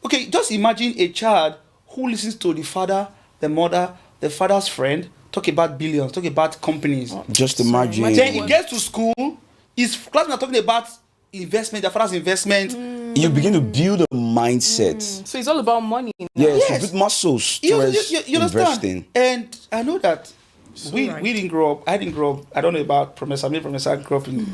Okay, just imagine a child who listens to the father, the mother, the father's friend, talk about billions, talk about companies. Just imagine. Then he gets to school, his classmates are talking about investment, their father's investment. You begin to build a mindset. So it's all about money. Yes, you build muscles towards investing. And I know that we didn't grow up. I didn't grow up. I don't know about Professor. Me, Professor grew up in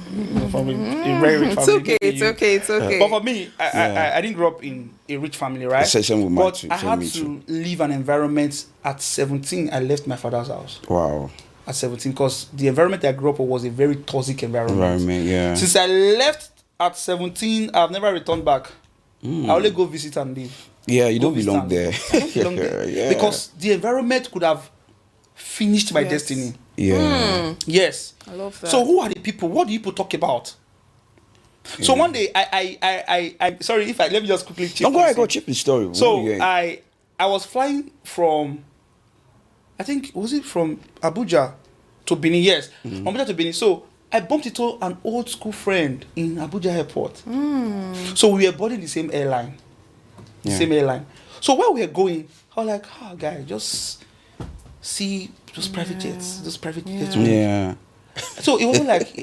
from a very rich family. It's okay. But for me, I didn't grow up in a rich family, right? But I had to leave an environment at 17. I left my father's house. Wow. At 17, because the environment I grew up in was a very toxic environment. Yeah. Since I left at 17, I've never returned back. I only go visit and leave. Yeah, you don't belong there. I don't belong there. Yeah. Because the environment could have finished my destiny. Yeah. Yes. I love that. So who are the people? What do people talk about? Yeah. So one day I sorry if let me just quickly chip. Go chip the story. So I was flying from, I think, was it from Abuja to Benin? Yes. From Abuja to Benin. So I bumped into an old school friend in Abuja airport. So we were boarding the same airline. So while we were going, I was like, guy, just see those private jets. Yeah. So it wasn't like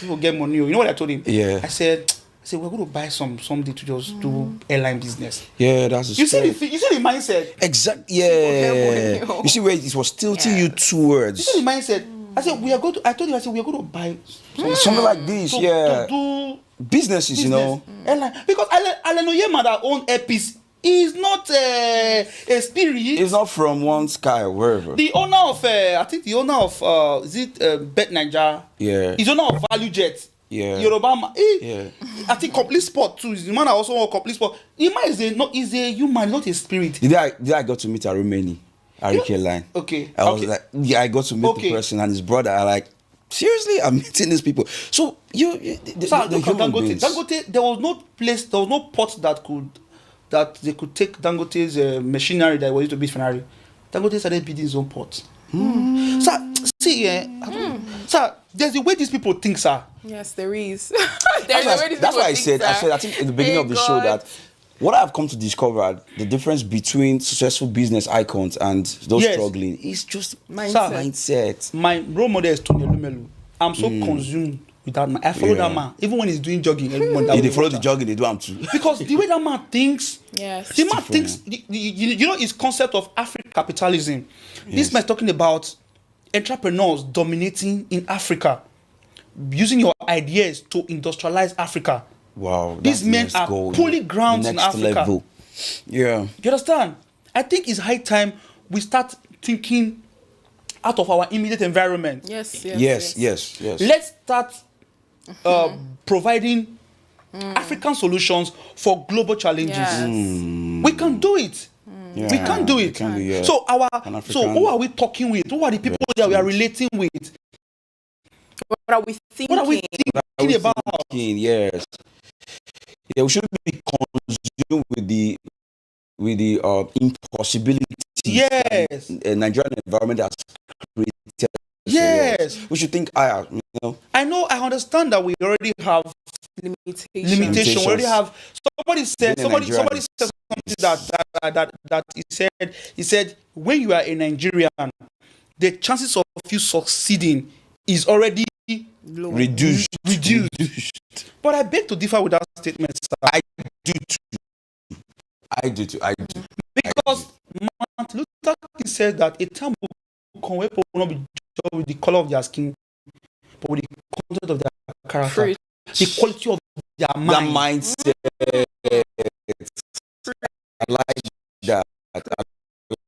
people get money. You know what I told him? Yeah. I said, I said, we're going to buy somebody to just do airline business. Yeah, that's You see the mindset. Exactly. Yeah. You see where it was tilting you towards. You see the mindset. I said, we are going to. I told you, I said, we are going to buy something like this. to do businesses, you know. Airline. Because Alan Oyema that own Airpeace is not a spirit. It's not from one sky or wherever. The owner of, I think the owner of, is it Bet Niger? Yeah. He's owner of Value Jet. Yeah. Yoruba. Yeah. I think Complete Sport too. The man that also own Complete Sport. The man is a human, not a spirit. Did I got to meet Arumeni? Arike Line. Okay. I was like, yeah, I got to meet the person and his brother. I like, seriously, I'm meeting these people. So the human beings. Dangote, there was no port that they could take Dangote's machinery that was used to build Ferrari. Dangote started building his own port. So see, sir, there's the way these people think, sir. Yes, there is. That's why I said I think in the beginning of the show that what I've come to discover, the difference between successful business icons and those struggling is just mindset. My role model is Tony Elumelu. I'm so consumed with that man. I follow that man. Even when he's doing jogging, everyone they follow the jogging, they do them too. Because the way that man thinks, the man thinks, you know his concept of African capitalism. This man is talking about entrepreneurs dominating in Africa, using your ideas to industrialize Africa. Wow, these men are pulling grounds in Africa. Level. Yeah, you understand? I think it's high time we start thinking out of our immediate environment. Yes. Let's start providing African solutions for global challenges. We can do it. Yeah, we can do it. So who are we talking with? Who are the people that we are relating with? What are we thinking? What are we thinking about? Yes. Yeah, we shouldn't be consumed with the impossibility. Yes. Nigerian environment has created. Yes. We should think higher. You know. I understand that we already have limitation. We already have. Somebody said something that he said when you are a Nigerian, the chances of you succeeding is already reduced. But I beg to differ with that statement, sir. I do too. Because Martin Luther King said that a time will come where people will not be judged with the color of their skin, but with the content of their character, the quality of their mind. That mindset. I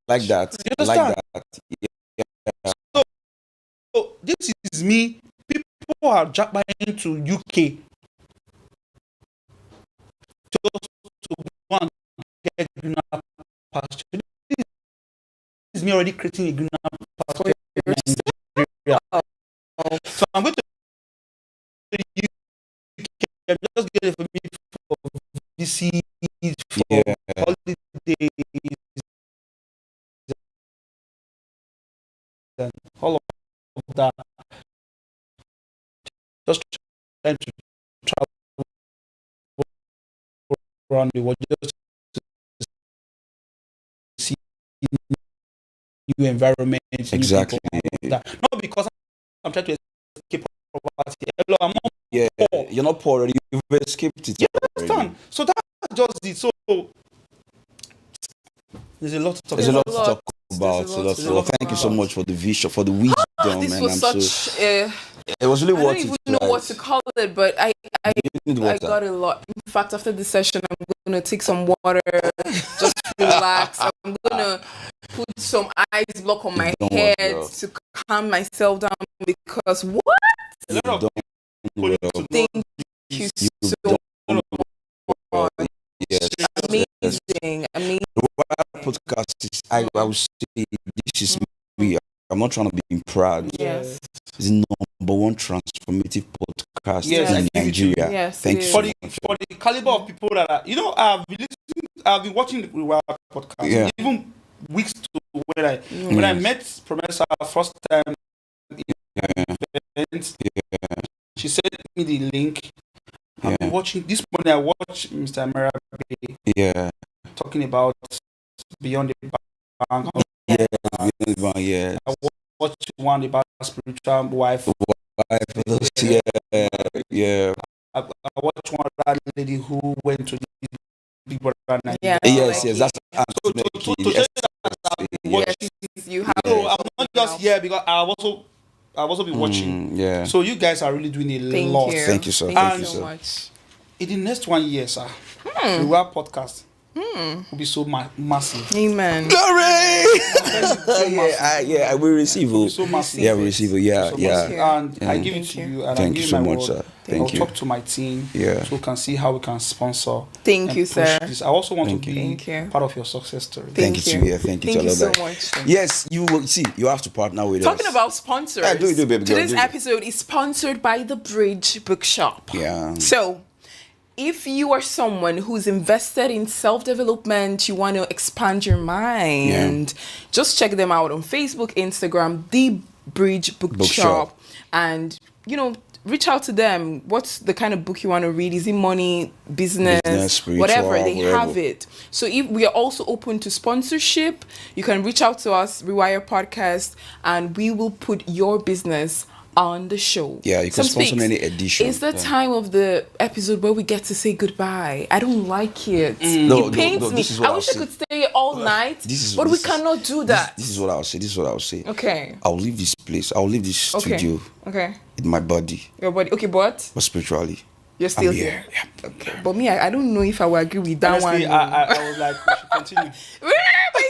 like that. You understand? Yeah. So this is me. People are jumping to UK just to go and get greener pasture. This is me already creating a greener pasture in Nigeria. So I'm going to the UK. I'm just getting for me for VC, for holidays, and all of that. Just trying to travel around the world just to see new environments. Exactly. Not because I'm trying to escape poverty. Hello, I'm not poor. You're not poor already. You've escaped it. You understand? So that's just it. So there's a lot to talk about. Thank you so much for the vision, for the wisdom. This was such it was really I don't even know what to call it, but I got a lot. In fact, after this session, I'm gonna take some water, just relax. I'm gonna put some ice block on my head to calm myself down because what? Thank you so much. Amazing. Podcast is, I would say this is me. I'm not trying to be proud. Yes. It's the number one transformative podcast in Nigeria. Yes. Thank you. For the caliber of people that are, I've been watching the Rewild podcast. Yeah. Even weeks to when I met Promesa first time in event, she sent me the link. I've been watching this morning. I watched Mr. Amarabe. Yeah. Talking about Beyond the Bank. Yeah. I watched one about spiritual wife. Yeah. I watched one other lady who went to the Big Brother Nigeria. Yes, that's So to show you that I'm watching, You have so I'm not just here because I've also been watching. Yeah. So you guys are really doing a Thank lot. you. Thank you, sir. Thank Thank you you, so sir. much. In the next 1 year, sir, the Rewire podcast will be so massive. Amen. Glory! I will receive it. So massive. Yeah, we receive it. Yeah, So yeah. massive. And I give it to you, and I Thank give you so my much, word. sir. Thank I'll you. talk to my team, Yeah. so we can see how we can sponsor. Thank and you, push sir. This. I also want Thank to you. be Thank you. part of your success story. Thank you you. to you. Thank you to Thank you all of so that. much. Yes, you will see. You have to partner with Talking us. about sponsors, Yeah, do it, baby girl, today's do it. episode is sponsored by The Bridge Bookshop. Yeah. So, if you are someone who's invested in self-development, you want to expand your mind, just check them out on Facebook, Instagram, The Bridge Bookshop, and, reach out to them. What's the kind of book you want to read? Is it money, business, spiritual, whatever? They whatever. have it. So if we are also open to sponsorship, you can reach out to us, Rewire Podcast, and we will put your business on the show. Yeah, you can Some sponsor speaks. any edition. It's the time of the episode where we get to say goodbye. I don't like it. No, It pains no, me. this is what I I'll wish I say. could stay all night, but we cannot do that. This is what I'll say. This is what I'll say. Okay. I'll leave this place. I'll leave this Okay. studio Okay. in my body, Your body. Okay, but spiritually. you're still I'm here. here. Yeah. Okay. But me, I don't know if I will agree with that Honestly, one. I was like, we should continue.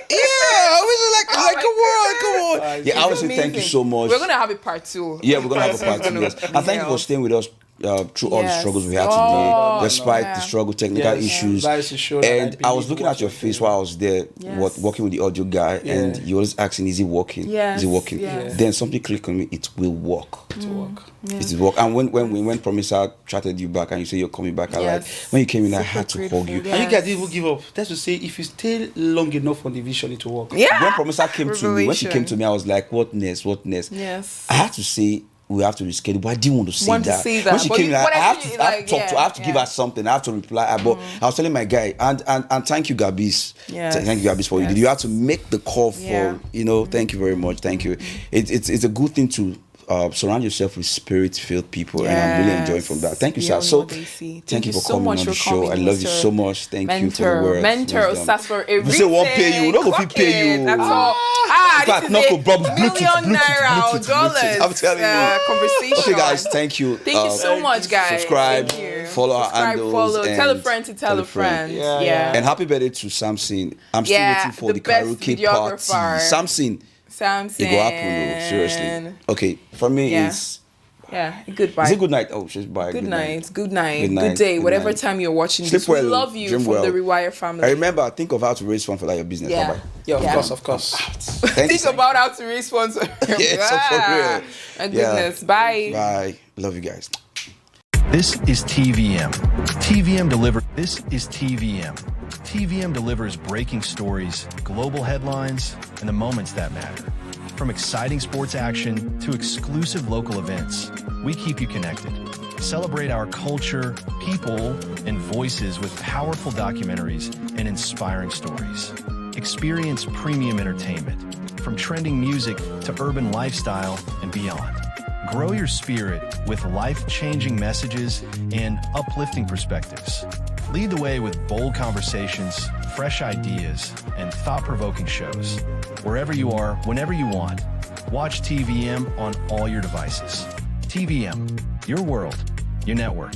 Yeah, I was like, come on. Yeah, I would say thank you so much. We're gonna have a part 2. Yeah, we're gonna have a part 2. Yes. And thank you for staying with us through all the Yes. struggles we had Oh, today, despite yeah. the struggle, technical Yes. issues. That is to show that And I was believe looking what at your you're face doing. while I was there, Yes. working with the audio guy, and you always asking, "Is it working? Yes, Is it working?" yes. Then something clicked on me. It will work. To work. It will work. And when Promiser chatted you back and you say you're coming back, I like Yes. when you came in, I Super had to grateful, hug you. yeah. And you guys didn't even give up. That's to say, if you stay long enough on the vision, it will work. Yeah. When Promiser came to me, when she Revelation. came to me, I was like, "What next? What next?" Yes. I had to say we have to reschedule, but I didn't want to say that. But When she came you- in, I whatever have to, you I have like, to talk to, I have to give yeah. her something. I have to reply. But I was telling my guy, and thank you, Gabis. Yes. Thank you, Gabis, for Yes. you have to make the call for Yeah. Thank you very much. Thank you. It's a good thing to surround yourself with spirit-filled people, and I'm really enjoying from that. Thank you, Yes. sir. You So know they see. thank you for so coming much on the for show. I coming, love you Mr. so much. Thank you for the Mentor, words. mentor, wisdom. Osas for everything. We say won't pay you. No go fit pay you. That's all. In fact, This no is go a Bob, million naira or dollars. I'm telling you. Conversation. Okay, guys, thank you. Thank you so much, guys. Subscribe, Thank you. follow our handles, follow, and tell a friend to tell a friend. Yeah. And happy birthday to Samson. I'm still Yeah, waiting for the the best karaoke videographer. party. Samson. Samson. It go happen, no, seriously. Okay, for me, Yeah. it's. Yeah, goodbye. Is it good night? Oh, she's bye. Good night. Good night. Good night. Good day. Good Whatever night. time you're watching Sleep this. We well, love you dream from well. the Rewire family. I remember, think of how to raise fund for your business. Yeah. Bye-bye. Yeah, of Yeah. course, of course. Thank Think you. about how to raise sponsor. Yeah, so for real. My goodness. Bye. Bye. Love you guys. This is TVM. This is TVM. TVM delivers breaking stories, global headlines, and the moments that matter. From exciting sports action to exclusive local events, we keep you connected. Celebrate our culture, people, and voices with powerful documentaries and inspiring stories. Experience premium entertainment, from trending music to urban lifestyle and beyond. Grow your spirit with life-changing messages and uplifting perspectives. Lead the way with bold conversations, fresh ideas, and thought-provoking shows. Wherever you are, whenever you want, watch TVM on all your devices. TVM, your world, your network.